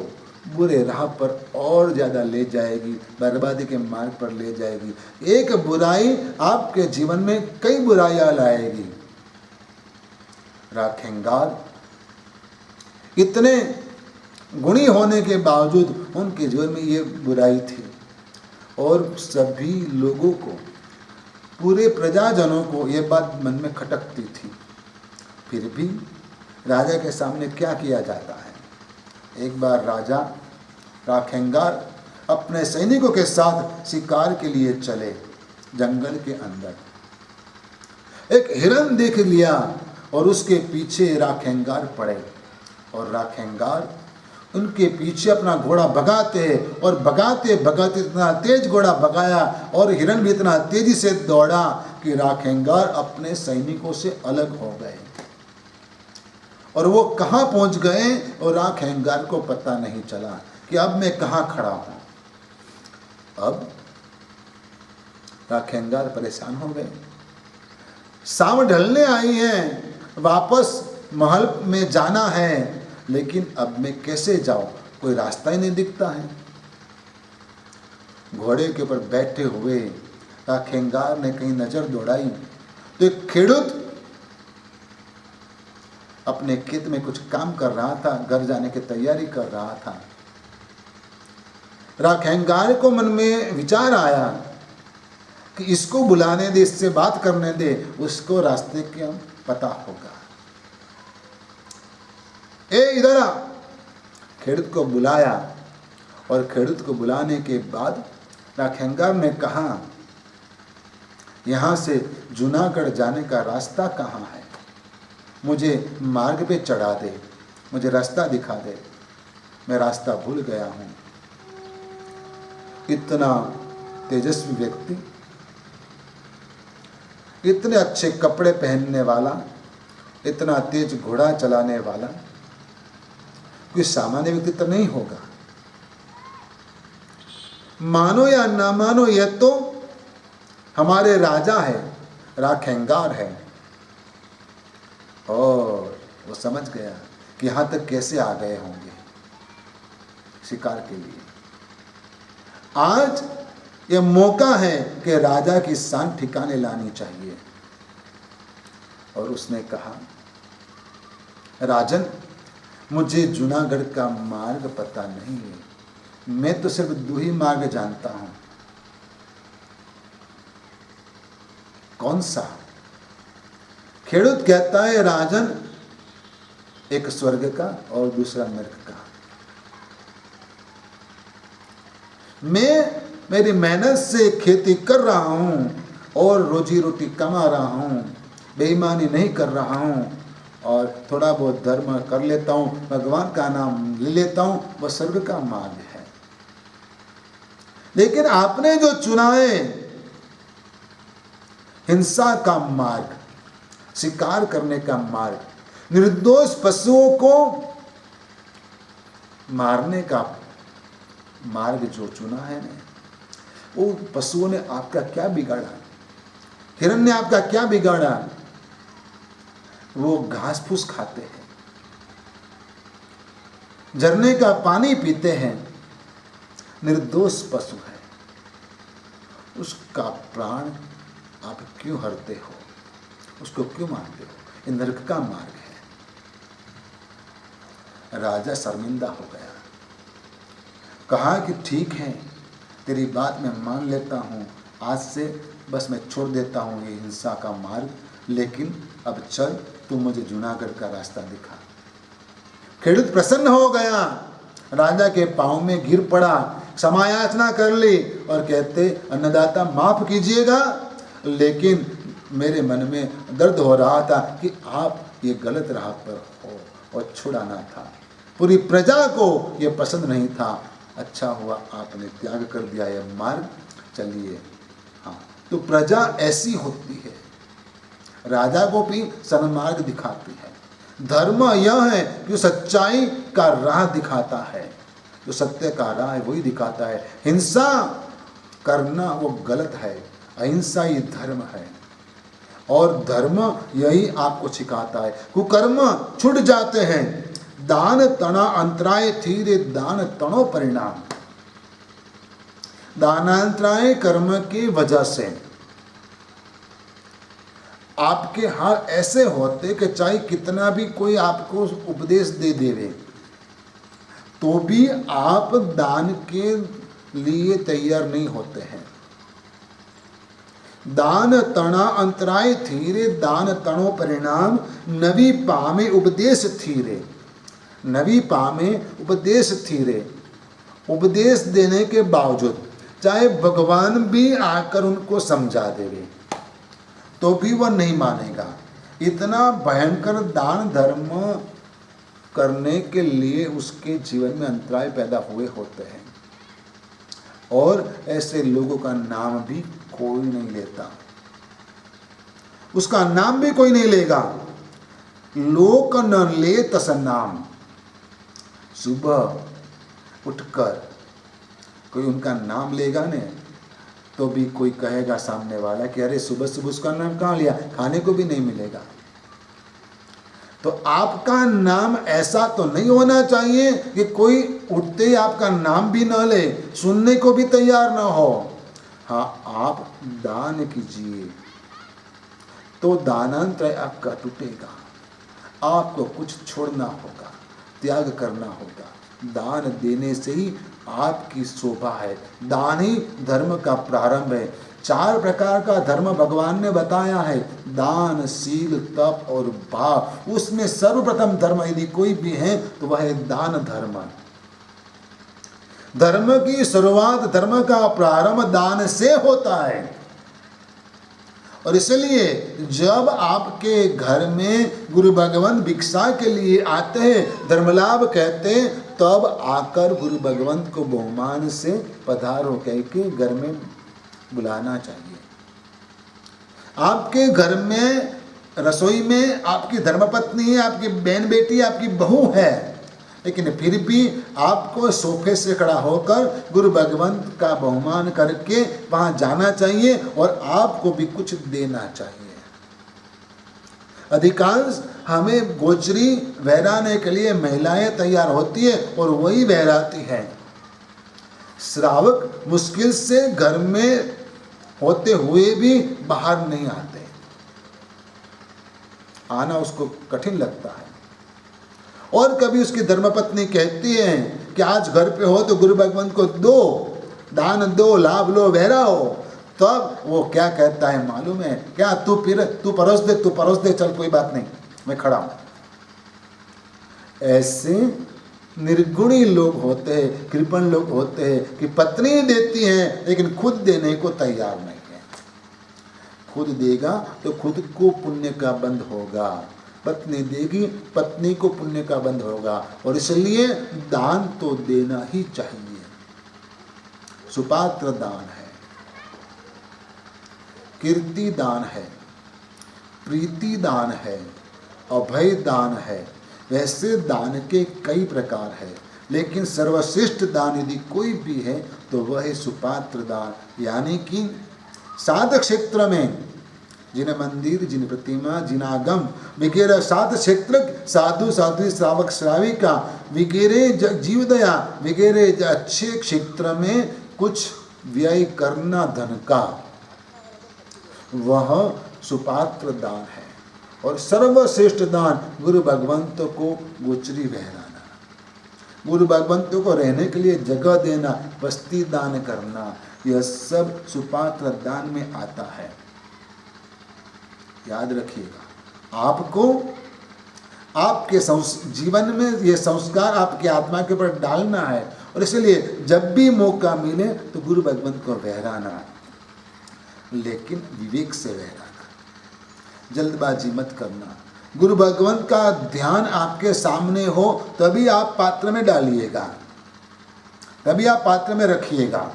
बुरे राह पर और ज़्यादा ले जाएगी, बर्बादी के मार्ग पर ले जाएगी। एक बुराई आपके जीवन में कई बुराइयां लाएगी। राखेंगार इतने गुणी होने के बावजूद उनके जीवन में ये बुराई थी और सभी लोगों को, पूरे प्रजाजनों को ये बात मन में खटकती थी। फिर भी राजा के सामने क्या किया जाता है। एक बार राजा राखेंगार अपने सैनिकों के साथ शिकार के लिए चले। जंगल के अंदर एक हिरन देख लिया और उसके पीछे राखेंगार पड़े, और राखेंगार उनके पीछे अपना घोड़ा भगाते और भगाते भगाते इतना तेज घोड़ा भगाया और हिरन भी इतना तेजी से दौड़ा कि राखेंगार अपने सैनिकों से अलग हो गए। और वो कहाँ पहुँच गए और राखेंगार को पता नहीं चला कि अब मैं कहाँ खड़ा हूँ। अब राखेंगार परेशान हो गए। शाम ढलने आई है, वापस महल में जाना है, लेकिन अब मैं कैसे जाऊं, कोई रास्ता ही नहीं दिखता है। घोड़े के ऊपर बैठे हुए राखेंगार ने कहीं नजर दौड़ाई तो एक खेडूत अपने खेत में कुछ काम कर रहा था, घर जाने की तैयारी कर रहा था। राखेंगार को मन में विचार आया कि इसको बुलाने दे, इससे बात करने दे, उसको रास्ते का पता होगा। ए इधर आ, खेडूत को बुलाया और खेडूत को बुलाने के बाद राखेंगार ने कहा, यहाँ से जूनागढ़ जाने का रास्ता कहाँ है, मुझे मार्ग पे चढ़ा दे, मुझे रास्ता दिखा दे, मैं रास्ता भूल गया हूँ। इतना तेजस्वी व्यक्ति, इतने अच्छे कपड़े पहनने वाला, इतना तेज घोड़ा चलाने वाला कोई सामान्य व्यक्ति तो नहीं होगा। मानो या ना मानो, यह तो हमारे राजा है, राखेंगार है। और वो समझ गया कि यहाँ तक कैसे आ गए होंगे शिकार के लिए। आज यह मौका है कि राजा की शान ठिकाने लानी चाहिए। और उसने कहा, राजन, मुझे जूनागढ़ का मार्ग पता नहीं है, मैं तो सिर्फ दो ही मार्ग जानता हूं। कौन सा? खेडूत कहता है, राजन, एक स्वर्ग का और दूसरा नरक का। मैं मेरी मेहनत से खेती कर रहा हूं और रोजी रोटी कमा रहा हूं, बेईमानी नहीं कर रहा हूं और थोड़ा बहुत धर्म कर लेता हूं, भगवान का नाम ले लेता हूं, वह स्वर्ग का मार्ग है। लेकिन आपने जो चुना है हिंसा का मार्ग, शिकार करने का मार्ग, निर्दोष पशुओं को मारने का मार्ग जो चुना है ना, वो पशुओं ने आपका क्या बिगाड़ा? हिरन ने आपका क्या बिगाड़ा? वो घास फूस खाते हैं, झरने का पानी पीते हैं, निर्दोष पशु है, उसका प्राण आप क्यों हरते हो, उसको क्यों मारते हो? ये नरक का मार्ग है। राजा शर्मिंदा हो गया, कहा कि ठीक है, तेरी बात मैं मान लेता हूँ, आज से बस मैं छोड़ देता हूँ ये हिंसा का मार्ग, लेकिन अब चल, तू मुझे जूनागढ़ का रास्ता दिखा। खेडूत प्रसन्न हो गया, राजा के पांव में गिर पड़ा, क्षमायाचना कर ली और कहते, अन्नदाता माफ कीजिएगा, लेकिन मेरे मन में दर्द हो रहा था कि आप ये गलत राह पर हो और छुड़ाना था। पूरी प्रजा को ये पसंद नहीं था, अच्छा हुआ आपने त्याग कर दिया ये मार्ग, चलिए। हाँ, तो प्रजा ऐसी होती है, राजा को भी सन्मार्ग दिखाती है। धर्म यह है कि सच्चाई का राह दिखाता है, जो सत्य का राह है वही दिखाता है। हिंसा करना वो गलत है, अहिंसा ही धर्म है और धर्म यही आपको सिखाता है। कुकर्म छूट जाते हैं, दान तना अंतराय थीरे दान तणो परिणाम। दानांतराय कर्म की वजह से आपके हाथ ऐसे होते कि चाहे कितना भी कोई आपको उपदेश दे देवे तो भी आप दान के लिए तैयार नहीं होते हैं। दान तना अंतराय थीरे दान तणो परिणाम, नवी पामे उपदेश थीरे, नवी पामे उपदेश थीरे। उपदेश देने के बावजूद, चाहे भगवान भी आकर उनको समझा देवे तो भी वह नहीं मानेगा। इतना भयंकर दान धर्म करने के लिए उसके जीवन में अंतराय पैदा हुए होते हैं, और ऐसे लोगों का नाम भी कोई नहीं लेता, उसका नाम भी कोई नहीं लेगा। लोक न ले तस नाम। सुबह उठकर कोई उनका नाम लेगा ने तो भी कोई कहेगा सामने वाला कि अरे सुबह सुबह उसका नाम कहाँ लिया, खाने को भी नहीं मिलेगा। तो आपका नाम ऐसा तो नहीं होना चाहिए कि कोई उठते ही आपका नाम भी न ले, सुनने को भी तैयार न हो। हाँ, आप दान कीजिए तो दानांतर आपका टूटेगा, आपको कुछ छोड़ना होगा, त्याग करना होगा। दान देने से ही आपकी शोभा है, दान ही धर्म का प्रारंभ है। 4 प्रकार का धर्म भगवान ने बताया है, दान, शील, तप और भाव। उसमें सर्वप्रथम धर्म यदि कोई भी है तो वह है दान धर्म। धर्म की शुरुआत, धर्म का प्रारंभ दान से होता है। और इसलिए जब आपके घर में गुरु भगवान भिक्षा के लिए आते हैं, धर्मलाभ कहते हैं, तब आकर गुरु भगवंत को बहुमान से पधारो कह के घर में बुलाना चाहिए। आपके घर में रसोई में आपकी धर्मपत्नी है, आपकी बहन बेटी, आपकी बहू है, लेकिन फिर भी आपको सोफे से खड़ा होकर गुरु भगवंत का बहुमान करके वहां जाना चाहिए और आपको भी कुछ देना चाहिए। अधिकांश हमें गोचरी बहराने के लिए महिलाएं तैयार होती है और वही बहराती है। श्रावक मुश्किल से घर में होते हुए भी बाहर नहीं आते, आना उसको कठिन लगता है। और कभी उसकी धर्मपत्नी कहती है कि आज घर पे हो तो गुरु भगवंत को दो, दान दो, लाभ लो, बहराओ। तब वो क्या कहता है मालूम है क्या, तू परोस दे, चल कोई बात नहीं, मैं खड़ा हूं। ऐसे निर्गुणी लोग होते हैं, कृपण लोग होते हैं कि पत्नी देती है लेकिन खुद देने को तैयार नहीं है। खुद देगा तो खुद को पुण्य का बंध होगा, पत्नी देगी पत्नी को पुण्य का बंध होगा। और इसलिए दान तो देना ही चाहिए। सुपात्र दान है, कीर्ति दान है, प्रीति दान है, अभय दान है। वैसे दान के कई प्रकार है, लेकिन सर्वश्रेष्ठ दान यदि कोई भी है तो वह है सुपात्र दान। यानी कि साधक क्षेत्र में जिन मंदिर, जिन प्रतिमा, जिन आगम वगैरह साध क्षेत्र, साधु साध्वी, श्रावक श्राविका वगैरह, जीवदया वगैरह अच्छे क्षेत्र में कुछ व्यय करना धन का, वह सुपात्र दान है। और सर्वश्रेष्ठ दान गुरु भगवंत को गोचरी बहराना, गुरु भगवंत को रहने के लिए जगह देना, बस्ती दान करना, यह सब सुपात्र दान में आता है। याद रखिएगा, आपको आपके जीवन में ये संस्कार आपकी आत्मा के ऊपर डालना है। और इसलिए जब भी मौका मिले तो गुरु भगवंत को बहराना, लेकिन विवेक से बहराना, जल्दबाजी मत करना। गुरु भगवंत का ध्यान आपके सामने हो तभी आप पात्र में डालिएगा, तभी आप पात्र में रखिएगा।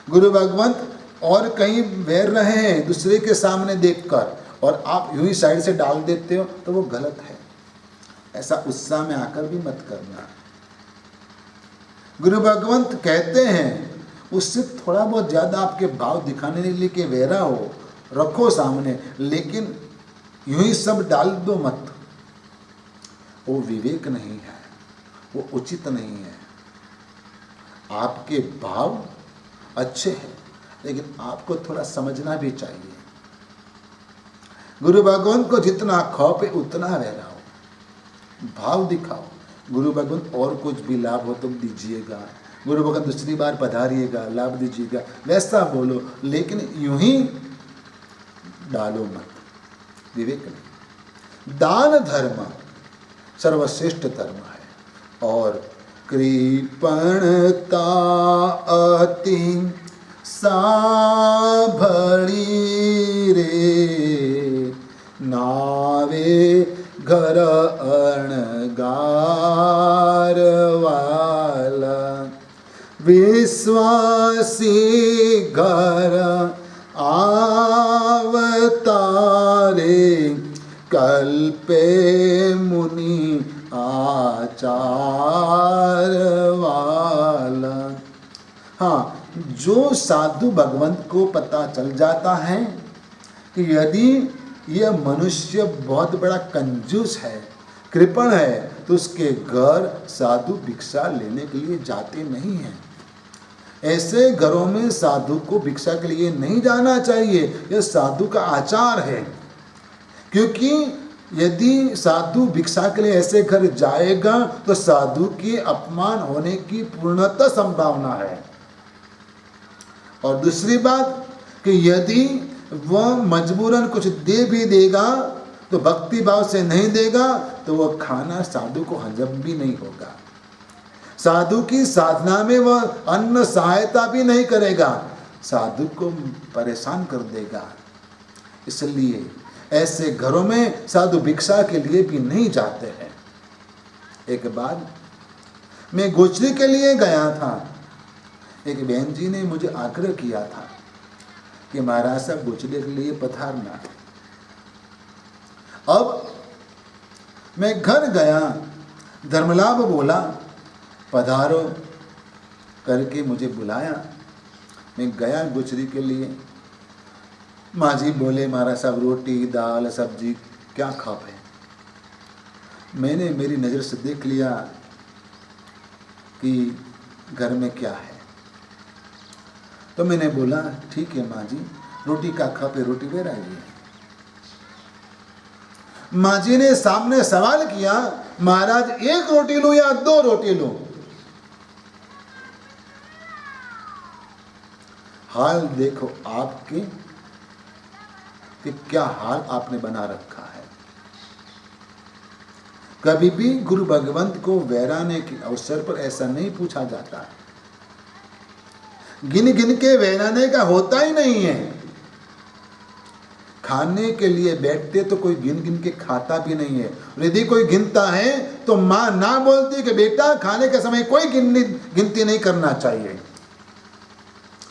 गुरु भगवंत और कहीं बह रहे हैं दूसरे के सामने देखकर और आप यूं ही साइड से डाल देते हो तो वो गलत है। ऐसा उत्साह में आकर भी मत करना। गुरु भगवंत कहते हैं उससे थोड़ा बहुत ज़्यादा आपके भाव दिखाने के लिए कि बहरा हो, रखो सामने, लेकिन यूं ही सब डाल दो मत। वो विवेक नहीं है, वो उचित नहीं है। आपके भाव अच्छे हैं लेकिन आपको थोड़ा समझना भी चाहिए। गुरु भगवंत को जितना खौफ है उतना बहराओ, भाव दिखाओ। गुरु भगवंत और कुछ भी लाभ हो तो दीजिएगा, गुरु भगवंत दूसरी बार पधारिएगा, लाभ दीजिएगा, वैसा बोलो, लेकिन यूं ही डालो मत। विवेक नहीं। दान धर्म सर्वश्रेष्ठ धर्म है। और कृपणता अति साभड़ी रे, नावे घर अणगार वाला, विश्वासी घर आवतारे, कल्पे मुनि आचार वाला। हाँ, जो साधु भगवंत को पता चल जाता है कि यदि यह मनुष्य बहुत बड़ा कंजूस है, कृपण है, तो उसके घर साधु भिक्षा लेने के लिए जाते नहीं हैं। ऐसे घरों में साधु को भिक्षा के लिए नहीं जाना चाहिए, यह साधु का आचार है। क्योंकि यदि साधु भिक्षा के लिए ऐसे घर जाएगा तो साधु की अपमान होने की पूर्णतः संभावना है। और दूसरी बात कि यदि वह मजबूरन कुछ दे भी देगा तो भक्ति भाव से नहीं देगा तो वह खाना साधु को हजम भी नहीं होगा। साधु की साधना में वह अन्न सहायता भी नहीं करेगा, साधु को परेशान कर देगा। इसलिए ऐसे घरों में साधु भिक्षा के लिए भी नहीं जाते हैं। एक बार मैं गोचरी के लिए गया था, एक बहन जी ने मुझे आग्रह किया था कि महाराज साहब गोचरी के लिए पधारना। अब मैं घर गया, धर्मलाभ बोला पधारो करके मुझे बुलाया। मैं गया गोचरी के लिए। माँ जी बोले महाराज साहब रोटी दाल सब्जी क्या खाप है। मैंने मेरी नज़र से देख लिया कि घर में क्या है, तो मैंने बोला ठीक है माँ जी, रोटी का खप है, रोटी ले आइए। माँ जी ने सामने सवाल किया, महाराज एक रोटी लूं या दो रोटी लूं? हाल देखो आपके कि क्या हाल आपने बना रखा है। कभी भी गुरु भगवंत को वैराने के अवसर पर ऐसा नहीं पूछा जाता। गिन गिन के वैराने का होता ही नहीं है। खाने के लिए बैठते तो कोई गिन गिन के खाता भी नहीं है। यदि कोई गिनता है तो मां ना बोलती कि बेटा खाने के समय कोई गिनती नहीं करना चाहिए।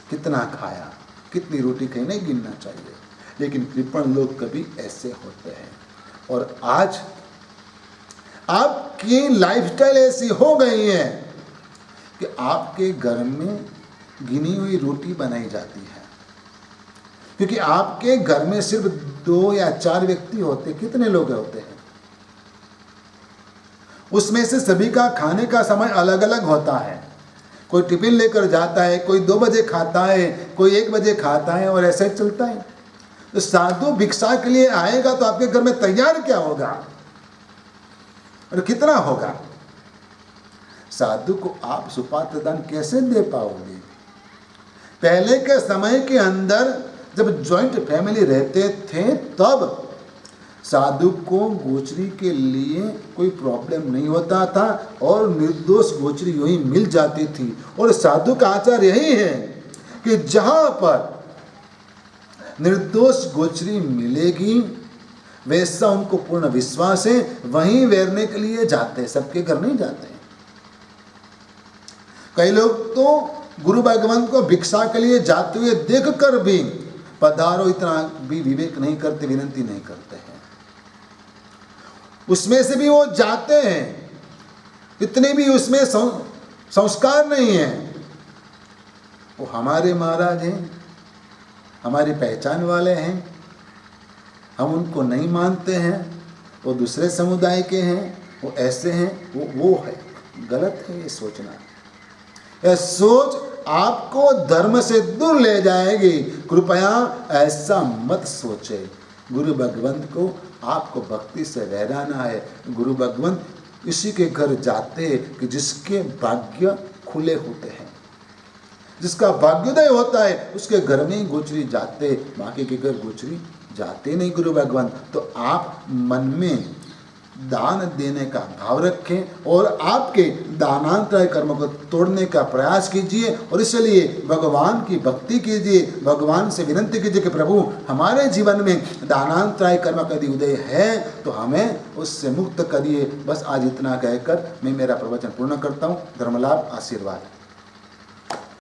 कितना खाया, कितनी रोटी खाई, नहीं गिनना चाहिए। लेकिन कृपण लोग कभी ऐसे होते हैं। और आज आपकी लाइफस्टाइल ऐसी हो गई है कि आपके घर में गिनी हुई रोटी बनाई जाती है, क्योंकि आपके घर में सिर्फ 2 या 4 व्यक्ति होते। कितने लोग होते हैं? उसमें से सभी का खाने का समय अलग अलग होता है। कोई टिफिन लेकर जाता है, कोई 2 बजे खाता है, कोई 1 बजे खाता है, और ऐसे चलता है। तो साधु भिक्षा के लिए आएगा तो आपके घर में तैयार क्या होगा और कितना होगा? साधु को आप सुपात्र दान कैसे दे पाओगे? पहले के समय के अंदर जब जॉइंट फैमिली रहते थे तब साधु को गोचरी के लिए कोई प्रॉब्लम नहीं होता था और निर्दोष गोचरी यूं ही मिल जाती थी। और साधु का आचार यही है कि जहां पर निर्दोष गोचरी मिलेगी वैसा उनको पूर्ण विश्वास है, वहीं वेरने के लिए जाते हैं, सबके घर नहीं जाते। कई लोग तो गुरु भगवंत को भिक्षा के लिए जाते हुए देखकर भी पधारो इतना भी विवेक नहीं करते, विनती नहीं करते हैं। उसमें से भी वो जाते हैं, इतने भी उसमें संस्कार नहीं है। वो हमारे महाराज हैं, हमारी पहचान वाले हैं, हम उनको नहीं मानते हैं, वो दूसरे समुदाय के हैं, वो ऐसे हैं, वो है। गलत है ये सोचना। यह सोच आपको धर्म से दूर ले जाएगी। कृपया ऐसा मत सोचे। गुरु भगवंत को आपको भक्ति से रहना है। गुरु भगवंत इसी के घर जाते कि जिसके भाग्य खुले होते हैं, जिसका भाग्योदय होता है उसके घर में ही गोचरी जाते, बाकी के घर गोचरी जाते नहीं गुरु भगवंत। तो आप मन में दान देने का भाव रखें और आपके दानांतराय कर्म को तोड़ने का प्रयास कीजिए। और इसलिए भगवान की भक्ति कीजिए, भगवान से विनती कीजिए कि प्रभु हमारे जीवन में दानांतराय कर्म का यदि उदय है तो हमें उससे मुक्त करिए। बस आज इतना कहकर मैं मेरा प्रवचन पूर्ण करता हूँ। धर्मलाभ आशीर्वाद।